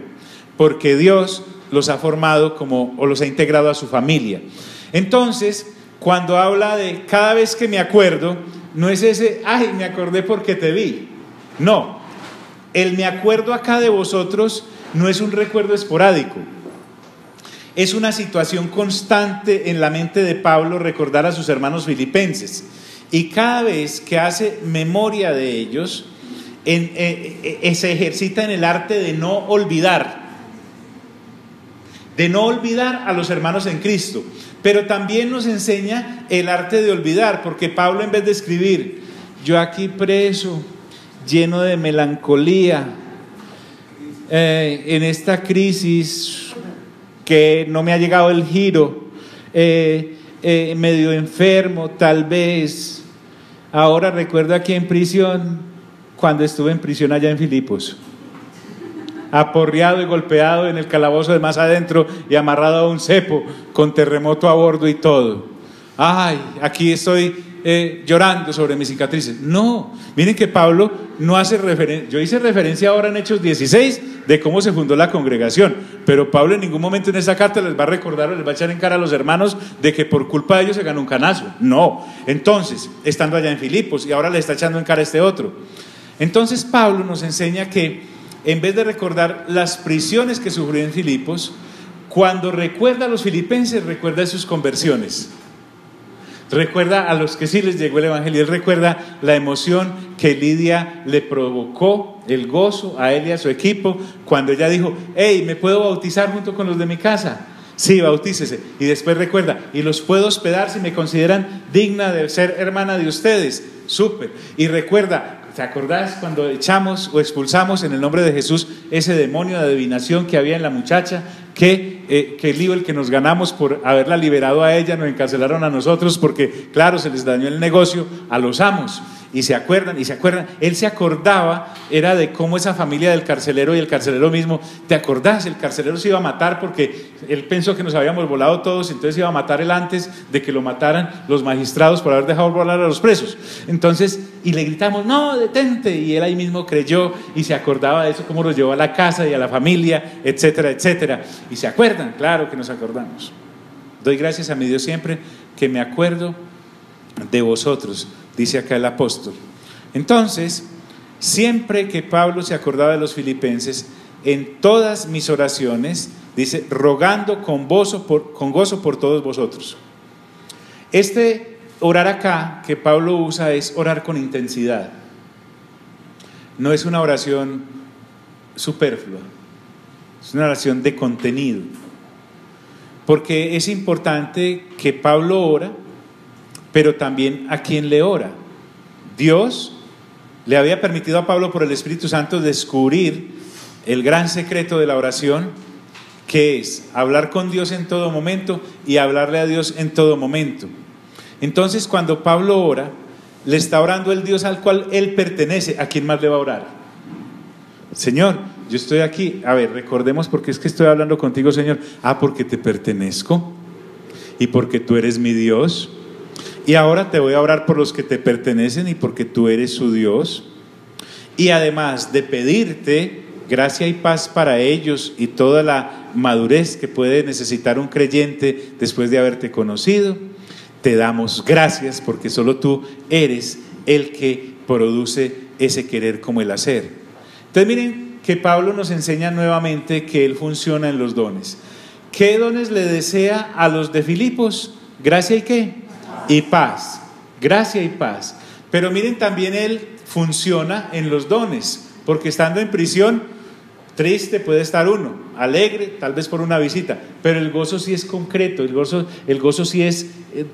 porque Dios los ha formado o los ha integrado a su familia. Entonces, cuando habla de cada vez que me acuerdo, no es ese, ay, me acordé porque te vi. No, el me acuerdo acá de vosotros no es un recuerdo esporádico. Es una situación constante en la mente de Pablo recordar a sus hermanos filipenses. Y cada vez que hace memoria de ellos, se ejercita en el arte de no olvidar a los hermanos en Cristo. Pero también nos enseña el arte de olvidar, porque Pablo, en vez de escribir, yo aquí preso, lleno de melancolía, en esta crisis que no me ha llegado el giro, medio enfermo tal vez, ahora recuerdo aquí en prisión, cuando estuve en prisión allá en Filipos, aporreado y golpeado en el calabozo de más adentro y amarrado a un cepo con terremoto a bordo y todo. Ay, aquí estoy llorando sobre mis cicatrices. No, miren que Pablo no hace referencia. Yo hice referencia ahora en Hechos 16 de cómo se fundó la congregación, pero Pablo en ningún momento en esa carta les va a recordar o les va a echar en cara a los hermanos de que por culpa de ellos se ganó un canazo. No, entonces, estando allá en Filipos y ahora le está echando en cara a este otro. Entonces Pablo nos enseña que en vez de recordar las prisiones que sufrió en Filipos, cuando recuerda a los filipenses, recuerda sus conversiones. Recuerda a los que sí les llegó el Evangelio. Él recuerda la emoción que Lidia le provocó, el gozo a él y a su equipo, cuando ella dijo: hey, ¿me puedo bautizar junto con los de mi casa? Sí, bautícese. Y después recuerda: y los puedo hospedar si me consideran digna de ser hermana de ustedes. Súper. Y recuerda, ¿te acordás cuando echamos o expulsamos en el nombre de Jesús ese demonio de adivinación que había en la muchacha? qué lío el que nos ganamos por haberla liberado a ella, nos encarcelaron a nosotros porque, claro, se les dañó el negocio a los amos. Y se acuerdan, él se acordaba, era de cómo esa familia del carcelero y el carcelero mismo, ¿te acordás? El carcelero se iba a matar porque él pensó que nos habíamos volado todos, entonces iba a matar él antes de que lo mataran los magistrados por haber dejado volar a los presos. Entonces, y le gritamos, no, detente, y él ahí mismo creyó y se acordaba de eso, cómo los llevó a la casa y a la familia, etcétera, etcétera. Y se acuerdan, claro que nos acordamos. Doy gracias a mi Dios siempre que me acuerdo de vosotros, dice acá el apóstol. Entonces, siempre que Pablo se acordaba de los filipenses, en todas mis oraciones, dice, rogando con gozo por todos vosotros. Este orar acá que Pablo usa es orar con intensidad. No es una oración superflua, es una oración de contenido. Porque es importante que Pablo ora, pero también a quien le ora. Dios le había permitido a Pablo por el Espíritu Santo descubrir el gran secreto de la oración, que es hablar con Dios en todo momento y hablarle a Dios en todo momento. Entonces, cuando Pablo ora, le está orando el Dios al cual él pertenece. ¿A quién más le va a orar? Señor, yo estoy aquí. A ver, recordemos por qué es que estoy hablando contigo, Señor. Porque te pertenezco y porque tú eres mi Dios. Y ahora te voy a orar por los que te pertenecen y porque tú eres su Dios. Y además de pedirte gracia y paz para ellos y toda la madurez que puede necesitar un creyente después de haberte conocido, te damos gracias porque solo tú eres el que produce ese querer como el hacer. Entonces miren que Pablo nos enseña nuevamente que él funciona en los dones. ¿Qué dones le desea a los de Filipos? ¿Gracia y qué? Y paz, gracia y paz. Pero miren, también él funciona en los dones, porque estando en prisión, triste puede estar uno, alegre tal vez por una visita, pero el gozo sí es concreto, el gozo sí es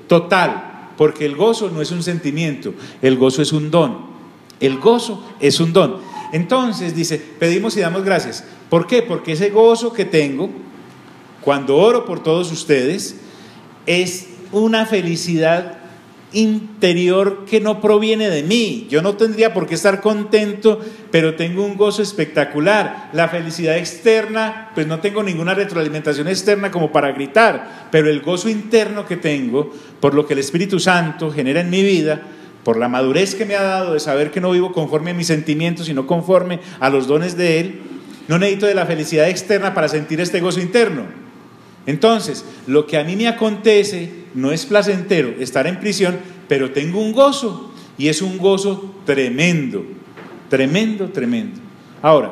total, porque el gozo no es un sentimiento, el gozo es un don, el gozo es un don. Entonces dice, pedimos y damos gracias. ¿Por qué? Porque ese gozo que tengo cuando oro por todos ustedes es una felicidad interior que no proviene de mí. Yo no tendría por qué estar contento, pero tengo un gozo espectacular. La felicidad externa, pues no tengo ninguna retroalimentación externa como para gritar, pero el gozo interno que tengo, por lo que el Espíritu Santo genera en mi vida, por la madurez que me ha dado de saber que no vivo conforme a mis sentimientos, sino conforme a los dones de Él, no necesito de la felicidad externa para sentir este gozo interno. Entonces, lo que a mí me acontece no es placentero, estar en prisión, pero tengo un gozo, y es un gozo tremendo, tremendo, tremendo. Ahora,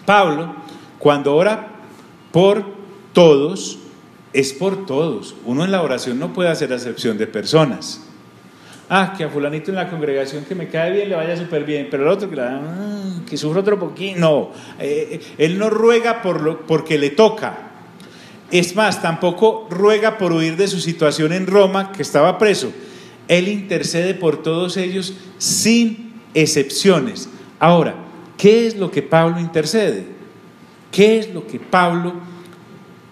Pablo, cuando ora por todos, es por todos. Uno en la oración no puede hacer acepción de personas. Que a fulanito en la congregación que me cae bien le vaya súper bien, pero el otro que sufre otro poquito, no. Él no ruega porque le toca. Es más, tampoco ruega por huir de su situación en Roma, que estaba preso. Él intercede por todos ellos sin excepciones. Ahora, ¿qué es lo que Pablo intercede? ¿Qué es lo que Pablo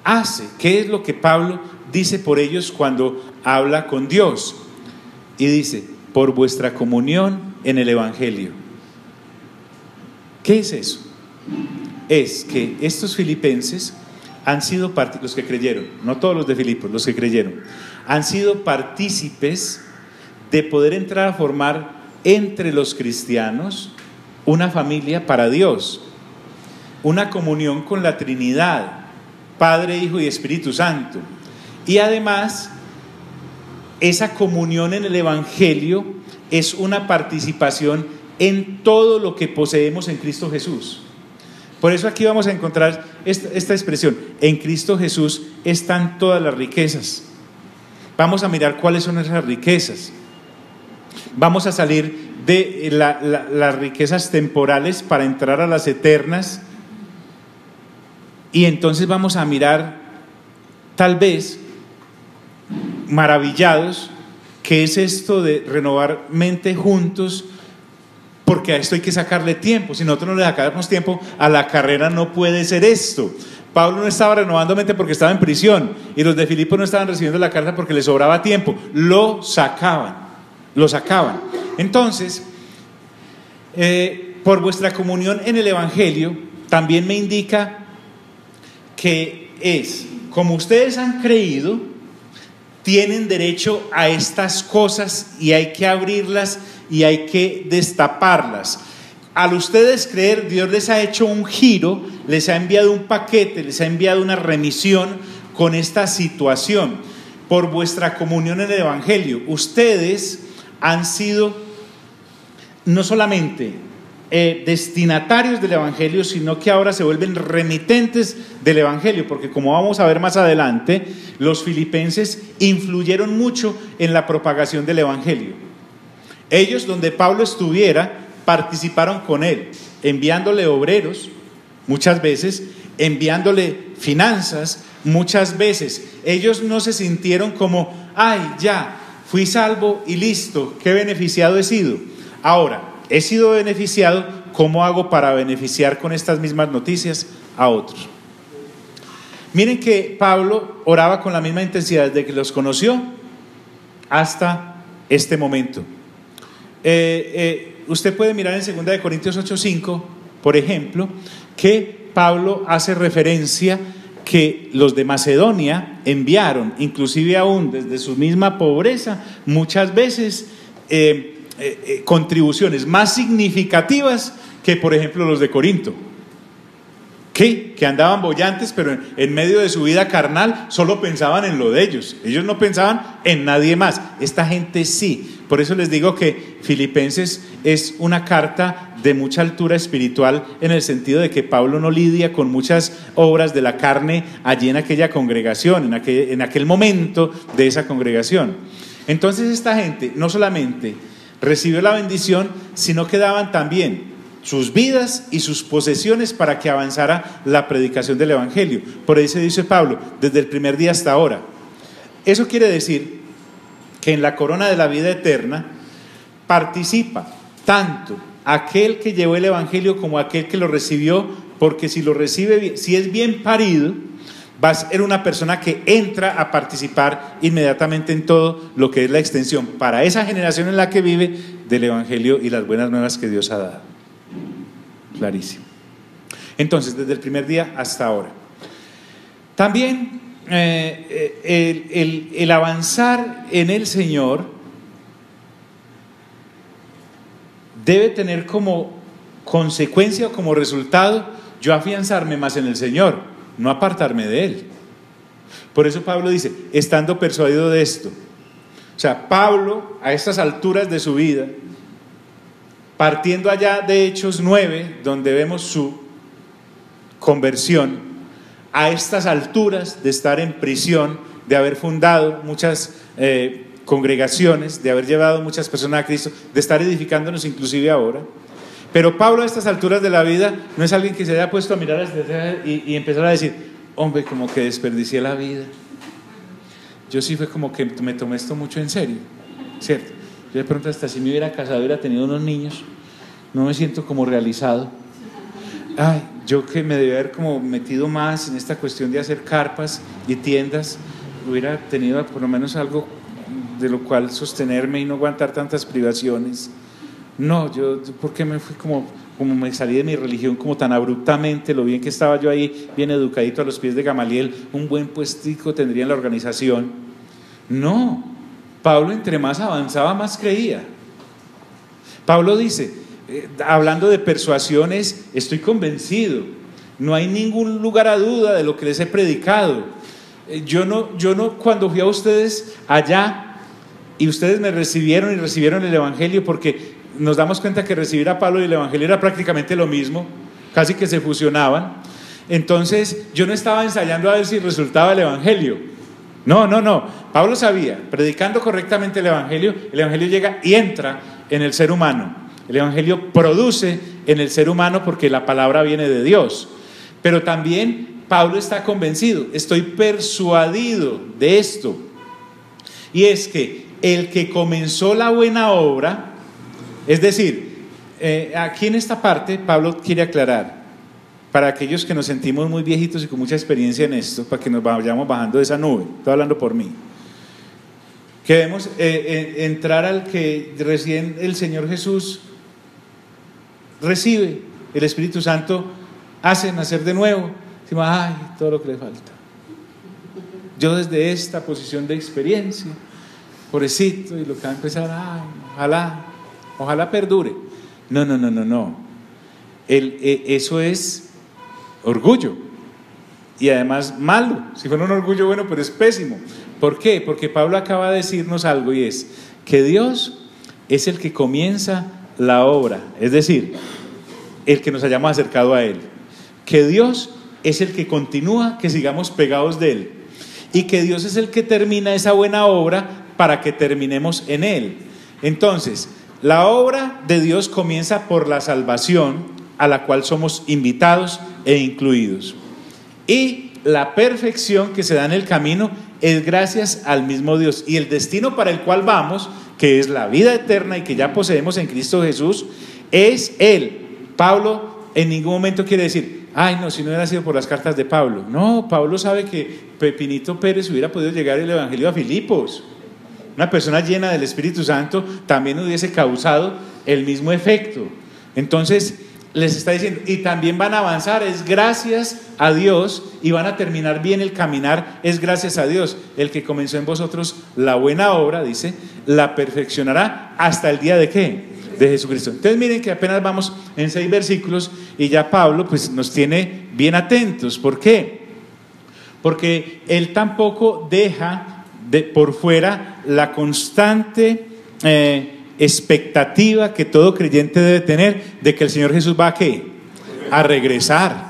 hace? ¿Qué es lo que Pablo dice por ellos cuando habla con Dios? Y dice, por vuestra comunión en el Evangelio. ¿Qué es eso? Es que estos filipenses han sido los que creyeron, no todos los de Filipos, los que creyeron, han sido partícipes de poder entrar a formar entre los cristianos una familia para Dios, una comunión con la Trinidad, Padre, Hijo y Espíritu Santo. Y además, esa comunión en el Evangelio es una participación en todo lo que poseemos en Cristo Jesús. Por eso aquí vamos a encontrar esta expresión, en Cristo Jesús están todas las riquezas. Vamos a mirar cuáles son esas riquezas. Vamos a salir de las riquezas temporales para entrar a las eternas, y entonces vamos a mirar, tal vez maravillados, qué es esto de renovar mente juntos, porque a esto hay que sacarle tiempo. Si nosotros no le sacamos tiempo a la carrera, no puede ser esto. Pablo no estaba renovando mente porque estaba en prisión, y los de Filipos no estaban recibiendo la carta porque les sobraba tiempo, lo sacaban. Entonces, por vuestra comunión en el Evangelio, también me indica que como ustedes han creído, tienen derecho a estas cosas y hay que abrirlas y hay que destaparlas. Al ustedes creer, Dios les ha hecho un giro, les ha enviado un paquete, les ha enviado una remisión con esta situación. Por vuestra comunión en el Evangelio, ustedes han sido no solamente destinatarios del Evangelio, sino que ahora se vuelven remitentes del Evangelio, porque como vamos a ver más adelante, los filipenses influyeron mucho en la propagación del Evangelio. Ellos, donde Pablo estuviera, participaron con él, enviándole obreros muchas veces, enviándole finanzas muchas veces. Ellos no se sintieron como, ay, ya, fui salvo y listo, qué beneficiado he sido. Ahora, he sido beneficiado, ¿cómo hago para beneficiar con estas mismas noticias a otros? Miren que Pablo oraba con la misma intensidad desde que los conoció hasta este momento. Usted puede mirar en 2 Corintios 8:5, por ejemplo, que Pablo hace referencia que los de Macedonia enviaron, inclusive aún desde su misma pobreza, muchas veces contribuciones más significativas que, por ejemplo, los de Corinto, que andaban bollantes, pero en medio de su vida carnal solo pensaban en lo de ellos. Ellos no pensaban en nadie más. Esta gente sí. Por eso les digo que Filipenses es una carta de mucha altura espiritual, en el sentido de que Pablo no lidia con muchas obras de la carne allí en aquella congregación, en aquel momento de esa congregación. Entonces esta gente no solamente recibió la bendición, sino que daban también sus vidas y sus posesiones para que avanzara la predicación del Evangelio. Por eso dice Pablo, desde el primer día hasta ahora. Eso quiere decir que en la corona de la vida eterna participa tanto aquel que llevó el Evangelio como aquel que lo recibió, porque si lo recibe, si es bien parido, va a ser una persona que entra a participar inmediatamente en todo lo que es la extensión para esa generación en la que vive del Evangelio y las buenas nuevas que Dios ha dado. Clarísimo. Entonces, desde el primer día hasta ahora. También el avanzar en el Señor debe tener como consecuencia o como resultado yo afianzarme más en el Señor, no apartarme de Él. Por eso Pablo dice, estando persuadido de esto. O sea, Pablo a estas alturas de su vida, partiendo allá de Hechos 9, donde vemos su conversión, a estas alturas de estar en prisión, de haber fundado muchas congregaciones, de haber llevado muchas personas a Cristo, de estar edificándonos inclusive ahora. Pero Pablo a estas alturas de la vida no es alguien que se haya puesto a mirar hacia atrás y empezar a decir, hombre, como que desperdicié la vida. Yo sí fue como que me tomé esto mucho en serio, ¿cierto? Yo de pronto hasta si me hubiera casado, hubiera tenido unos niños, no me siento como realizado. Ay, yo que me debía haber como metido más en esta cuestión de hacer carpas y tiendas, hubiera tenido por lo menos algo de lo cual sostenerme y no aguantar tantas privaciones. No, yo ¿por qué me fui como me salí de mi religión como tan abruptamente? Lo bien que estaba yo ahí, bien educadito a los pies de Gamaliel, un buen puestico tendría en la organización. No, Pablo entre más avanzaba, más creía. Pablo dice, hablando de persuasiones, estoy convencido, no hay ningún lugar a duda de lo que les he predicado. Yo no cuando fui a ustedes allá y ustedes me recibieron y recibieron el Evangelio, porque nos damos cuenta que recibir a Pablo y el Evangelio era prácticamente lo mismo, casi que se fusionaban. Entonces yo no estaba ensayando a ver si resultaba el Evangelio. No, Pablo sabía, predicando correctamente el Evangelio llega y entra en el ser humano. El Evangelio produce en el ser humano porque la palabra viene de Dios. Pero también Pablo está convencido, estoy persuadido de esto. Y es que el que comenzó la buena obra, es decir, aquí en esta parte Pablo quiere aclarar, para aquellos que nos sentimos muy viejitos y con mucha experiencia en esto, para que nos vayamos bajando de esa nube, estoy hablando por mí, que debemos entrar al que recién el Señor Jesús recibe, el Espíritu Santo hace nacer de nuevo, decimos, ay, todo lo que le falta. Yo desde esta posición de experiencia, pobrecito, y lo que va a empezar, ay, ojalá perdure. No. Eso es orgullo, y además malo. Si fuera un orgullo bueno, pero es pésimo. ¿Por qué? Porque Pablo acaba de decirnos algo, y es que Dios es el que comienza la obra, es decir, el que nos hayamos acercado a Él, que Dios es el que continúa, que sigamos pegados de Él, y que Dios es el que termina esa buena obra para que terminemos en Él. Entonces, la obra de Dios comienza por la salvación a la cual somos invitados e incluidos, y la perfección que se da en el camino es gracias al mismo Dios, y el destino para el cual vamos, que es la vida eterna y que ya poseemos en Cristo Jesús, es Él. Pablo en ningún momento quiere decir, ay no, si no hubiera sido por las cartas de Pablo. No, Pablo sabe que Pepinito Pérez hubiera podido llegar el evangelio a Filipos. Una persona llena del Espíritu Santo también hubiese causado el mismo efecto. Entonces les está diciendo, y también van a avanzar, es gracias a Dios, y van a terminar bien el caminar, es gracias a Dios. El que comenzó en vosotros la buena obra, dice, la perfeccionará hasta el día de ¿qué? De Jesucristo. Entonces miren que apenas vamos en 6 versículos y ya Pablo pues nos tiene bien atentos. ¿Por qué? Porque él tampoco deja por fuera la constante expectativa que todo creyente debe tener de que el Señor Jesús va a ¿qué? A regresar.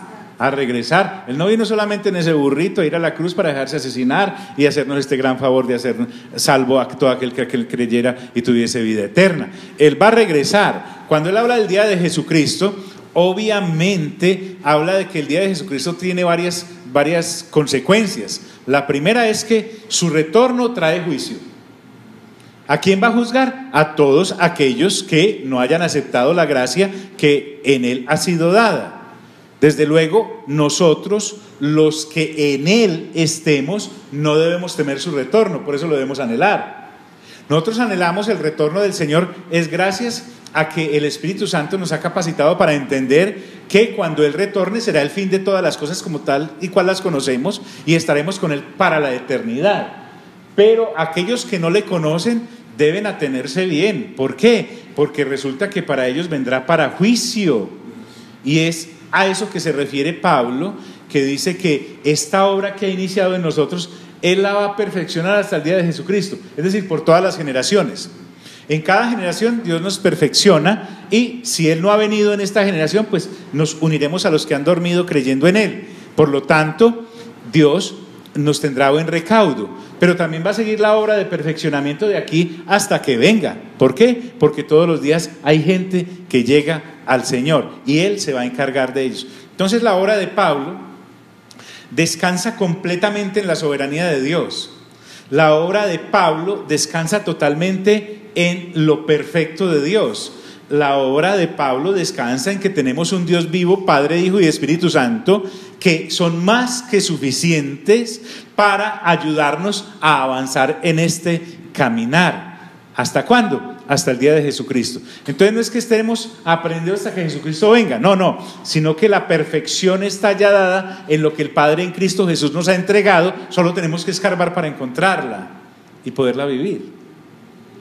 Él no vino solamente en ese burrito a ir a la cruz para dejarse asesinar y hacernos este gran favor de hacer salvo a todo aquel que creyera y tuviese vida eterna. Él va a regresar. Cuando él habla del día de Jesucristo, obviamente habla de que el día de Jesucristo tiene varias consecuencias. La primera es que su retorno trae juicio. ¿A quién va a juzgar? A todos aquellos que no hayan aceptado la gracia que en Él ha sido dada. Desde luego, nosotros, los que en Él estemos, no debemos temer su retorno, por eso lo debemos anhelar. Nosotros anhelamos el retorno del Señor, es gracias a que el Espíritu Santo nos ha capacitado para entender que cuando Él retorne será el fin de todas las cosas como tal y cual las conocemos, y estaremos con Él para la eternidad. Pero aquellos que no le conocen deben atenerse bien. ¿Por qué? Porque resulta que para ellos vendrá para juicio, y es a eso que se refiere Pablo, que dice que esta obra que ha iniciado en nosotros, Él la va a perfeccionar hasta el día de Jesucristo, es decir, por todas las generaciones. En cada generación Dios nos perfecciona, y si Él no ha venido en esta generación, pues nos uniremos a los que han dormido creyendo en Él. Por lo tanto, Dios nos tendrá buen recaudo, pero también va a seguir la obra de perfeccionamiento de aquí hasta que venga. ¿Por qué? Porque todos los días hay gente que llega al Señor y Él se va a encargar de ellos. Entonces la obra de Pablo descansa completamente en la soberanía de Dios. La obra de Pablo descansa totalmente en lo perfecto de Dios. La obra de Pablo descansa en que tenemos un Dios vivo, Padre, Hijo y Espíritu Santo, que son más que suficientes para ayudarnos a avanzar en este caminar. ¿Hasta cuándo? Hasta el día de Jesucristo. Entonces no es que estemos aprendiendo hasta que Jesucristo venga, no, sino que la perfección está ya dada en lo que el Padre en Cristo Jesús nos ha entregado, solo tenemos que escarbar para encontrarla y poderla vivir.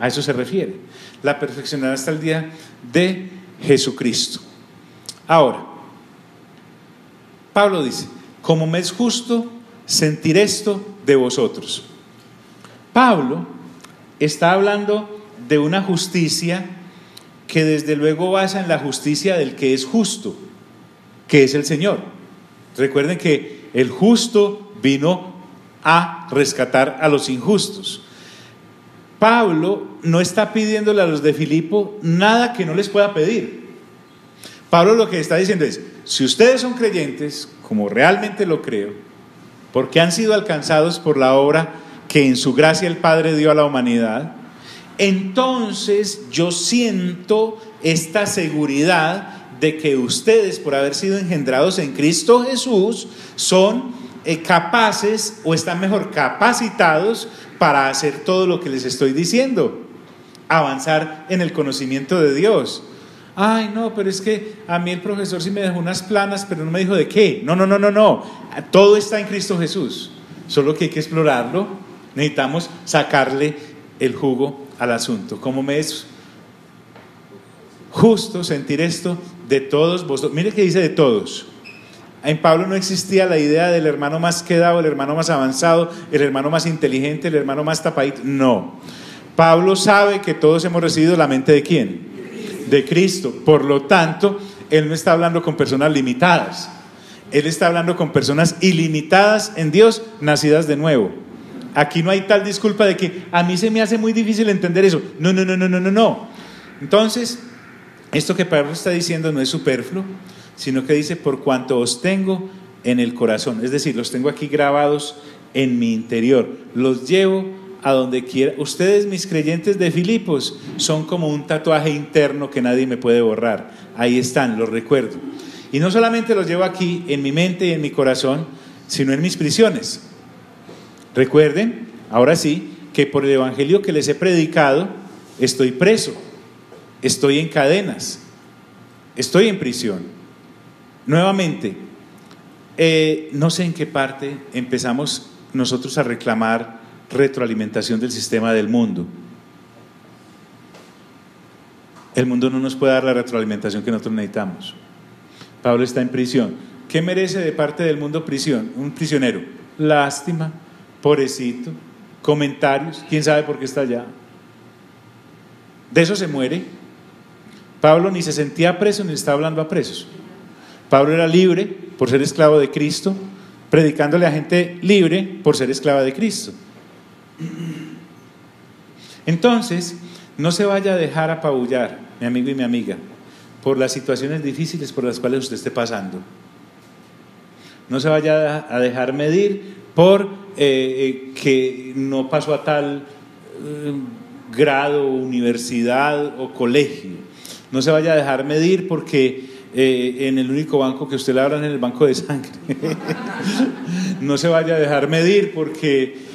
A eso se refiere. La perfeccionará hasta el día de Jesucristo. Ahora, Pablo dice, como me es justo sentir esto de vosotros. Pablo está hablando de una justicia que desde luego basa en la justicia del que es justo, que es el Señor. Recuerden que el justo vino a rescatar a los injustos. Pablo no está pidiéndole a los de Filipo nada que no les pueda pedir. Pablo lo que está diciendo es, si ustedes son creyentes, como realmente lo creo, porque han sido alcanzados por la obra que en su gracia el Padre dio a la humanidad, entonces yo siento esta seguridad de que ustedes, por haber sido engendrados en Cristo Jesús, son capaces, o están mejor capacitados para hacer todo lo que les estoy diciendo, avanzar en el conocimiento de Dios. Ay, no, pero es que a mí el profesor sí me dejó unas planas, pero no me dijo de qué. No, todo está en Cristo Jesús, solo que hay que explorarlo. Necesitamos sacarle el jugo al asunto. ¿Cómo me es justo sentir esto de todos vosotros? Mire que dice de todos. En Pablo no existía la idea del hermano más quedado, el hermano más avanzado, el hermano más inteligente, el hermano más tapadito. No. Pablo sabe que todos hemos recibido la mente ¿de quién? De Cristo. Por lo tanto, él no está hablando con personas limitadas. Él está hablando con personas ilimitadas en Dios, nacidas de nuevo. Aquí no hay tal disculpa de que a mí se me hace muy difícil entender eso. No. Entonces, esto que Pablo está diciendo no es superfluo, sino que dice: por cuanto os tengo en el corazón. Es decir, los tengo aquí grabados en mi interior. Los llevo a donde quiera. Ustedes, mis creyentes de Filipos, son como un tatuaje interno que nadie me puede borrar. Ahí están, los recuerdo. Y no solamente los llevo aquí en mi mente y en mi corazón, sino en mis prisiones. Recuerden, ahora sí, que por el evangelio que les he predicado, estoy preso, estoy en cadenas, estoy en prisión. Nuevamente, no sé en qué parte empezamos nosotros a reclamar retroalimentación del sistema del mundo. El mundo no nos puede dar la retroalimentación que nosotros necesitamos. Pablo está en prisión. ¿Qué merece de parte del mundo prisión? Un prisionero. Lástima, pobrecito, comentarios, quién sabe por qué está allá. De eso se muere. Pablo ni se sentía preso ni estaba hablando a presos. Pablo era libre por ser esclavo de Cristo, predicándole a gente libre por ser esclava de Cristo. Entonces, no se vaya a dejar apabullar, mi amigo y mi amiga, por las situaciones difíciles por las cuales usted esté pasando. No se vaya a dejar medir por que no pasó a tal grado, universidad o colegio. No se vaya a dejar medir porque en el único banco que usted le habla, en el banco de sangre. No se vaya a dejar medir porque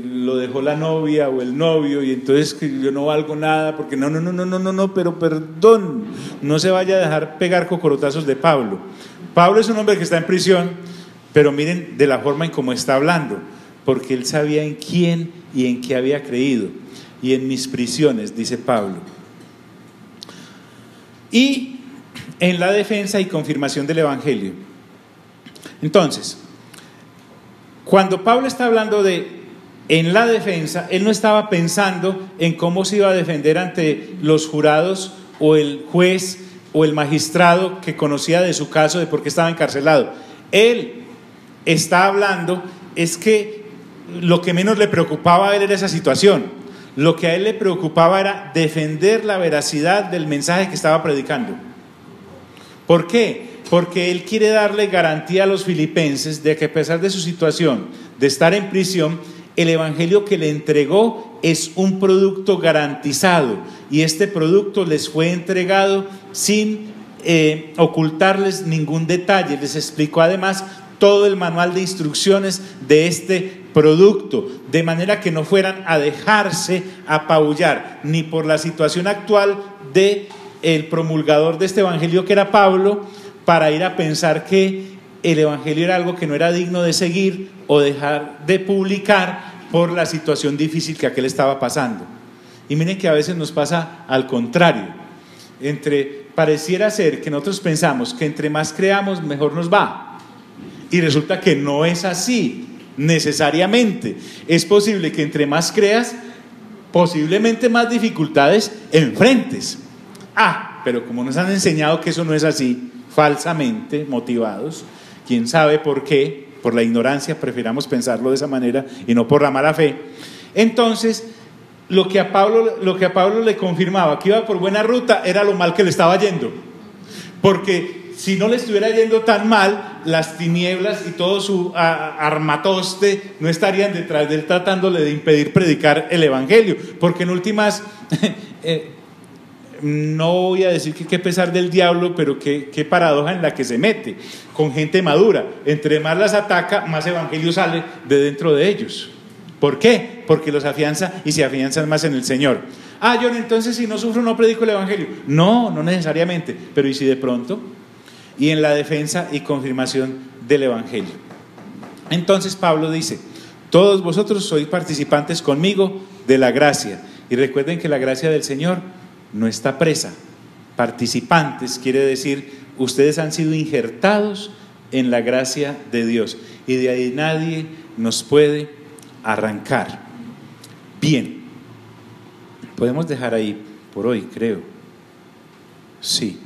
lo dejó la novia o el novio y entonces que yo no valgo nada porque no, pero perdón. No se vaya a dejar pegar cocorotazos de Pablo. Pablo es un hombre que está en prisión, pero miren de la forma en cómo está hablando, porque él sabía en quién y en qué había creído. Y en mis prisiones, dice Pablo, y en la defensa y confirmación del evangelio. Entonces, cuando Pablo está hablando de en la defensa, él no estaba pensando en cómo se iba a defender ante los jurados o el juez o el magistrado que conocía de su caso, de por qué estaba encarcelado. Él está hablando, es que lo que menos le preocupaba a él era esa situación. Lo que a él le preocupaba era defender la veracidad del mensaje que estaba predicando. ¿Por qué? Porque él quiere darle garantía a los filipenses de que a pesar de su situación, de estar en prisión, el evangelio que le entregó es un producto garantizado y este producto les fue entregado sin ocultarles ningún detalle. Les explicó además todo el manual de instrucciones de este producto, de manera que no fueran a dejarse apabullar ni por la situación actual de el promulgador de este evangelio, que era Pablo, para ir a pensar que el evangelio era algo que no era digno de seguir o dejar de publicar por la situación difícil que aquel estaba pasando. Y miren que a veces nos pasa al contrario. Pareciera ser que nosotros pensamos que entre más creamos mejor nos va, y resulta que no es así necesariamente. Es posible que entre más creas, posiblemente más dificultades enfrentes. Pero como nos han enseñado que eso no es así, falsamente motivados, quién sabe por qué, por la ignorancia, prefiramos pensarlo de esa manera y no por la mala fe. Entonces, lo que a Pablo le confirmaba que iba por buena ruta era lo mal que le estaba yendo, porque si no le estuviera yendo tan mal, las tinieblas y todo su armatoste no estarían detrás de él tratándole de impedir predicar el evangelio, porque en últimas no voy a decir que qué pesar del diablo, pero qué paradoja en la que se mete con gente madura. Entre más las ataca, más evangelio sale de dentro de ellos. ¿Por qué? Porque los afianza y se afianzan más en el Señor. John, entonces si no sufro no predico el evangelio. No, no necesariamente, pero ¿y si de pronto? Y en la defensa y confirmación del evangelio. Entonces Pablo dice: todos vosotros sois participantes conmigo de la gracia. Y recuerden que la gracia del Señor no está presa. Participantes quiere decir, ustedes han sido injertados en la gracia de Dios, y de ahí nadie nos puede arrancar. Bien, podemos dejar ahí por hoy, creo. Sí.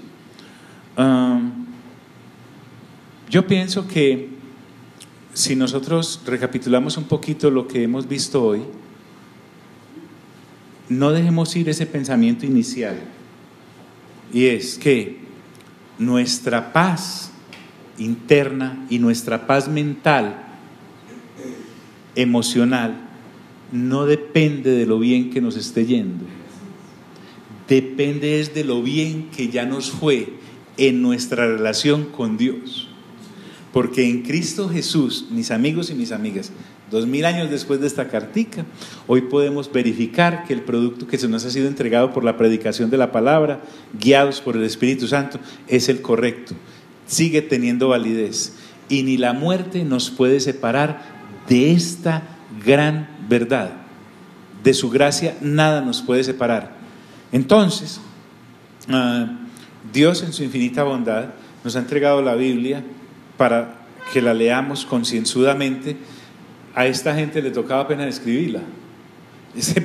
Yo pienso que si nosotros recapitulamos un poquito lo que hemos visto hoy, no dejemos ir ese pensamiento inicial, y es que nuestra paz interna y nuestra paz mental, emocional, no depende de lo bien que nos esté yendo, depende es de lo bien que ya nos fue en nuestra relación con Dios. Porque en Cristo Jesús, mis amigos y mis amigas, 2000 años después de esta cartica, hoy podemos verificar que el producto que se nos ha sido entregado por la predicación de la palabra, guiados por el Espíritu Santo, es el correcto, sigue teniendo validez, y ni la muerte nos puede separar de esta gran verdad. De su gracia nada nos puede separar. Entonces, Dios en su infinita bondad nos ha entregado la Biblia para que la leamos concienzudamente. A esta gente le tocaba apenas escribirla.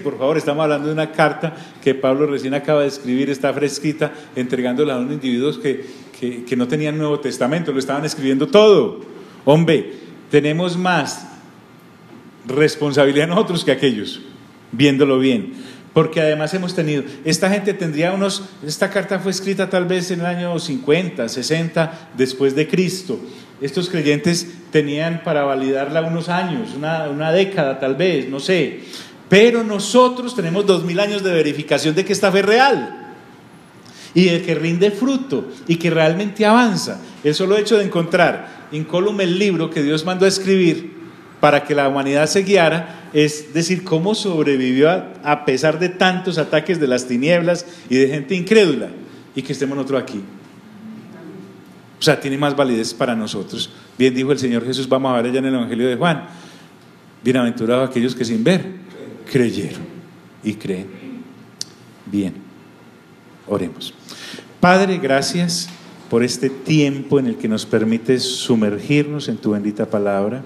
Por favor, estamos hablando de una carta que Pablo recién acaba de escribir, está fresquita, entregándola a unos individuos que no tenían Nuevo Testamento, lo estaban escribiendo todo. Hombre, tenemos más responsabilidad nosotros que aquellos, viéndolo bien. Porque además hemos tenido, esta gente tendría esta carta fue escrita tal vez en el año 50, 60 después de Cristo. Estos creyentes tenían para validarla unos años, una década tal vez, no sé. Pero nosotros tenemos 2000 años de verificación de que esta fe es real y de que rinde fruto y que realmente avanza. El solo hecho de encontrar incólume el libro que Dios mandó a escribir para que la humanidad se guiara, es decir, cómo sobrevivió a pesar de tantos ataques de las tinieblas y de gente incrédula, y que estemos nosotros aquí. O sea, tiene más validez para nosotros. Bien dijo el Señor Jesús, vamos a ver allá en el Evangelio de Juan: bienaventurados aquellos que sin ver creyeron y creen. Bien, oremos. Padre, gracias por este tiempo en el que nos permites sumergirnos en tu bendita palabra.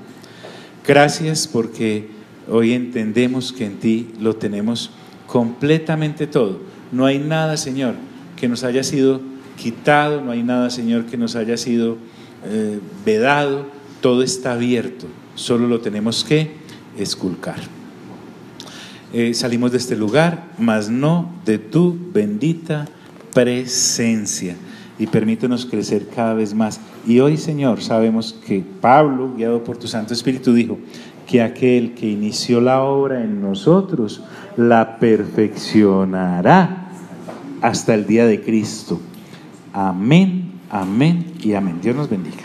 Gracias porque hoy entendemos que en ti lo tenemos completamente todo. No hay nada, Señor, que nos haya sido quitado, no hay nada, Señor, que nos haya sido vedado. Todo está abierto, solo lo tenemos que esculcar. Salimos de este lugar, mas no de tu bendita presencia, y permítenos crecer cada vez más. Y hoy, Señor, sabemos que Pablo, guiado por tu Santo Espíritu, dijo que aquel que inició la obra en nosotros la perfeccionará hasta el día de Cristo. Amén, amén y amén. Dios nos bendiga.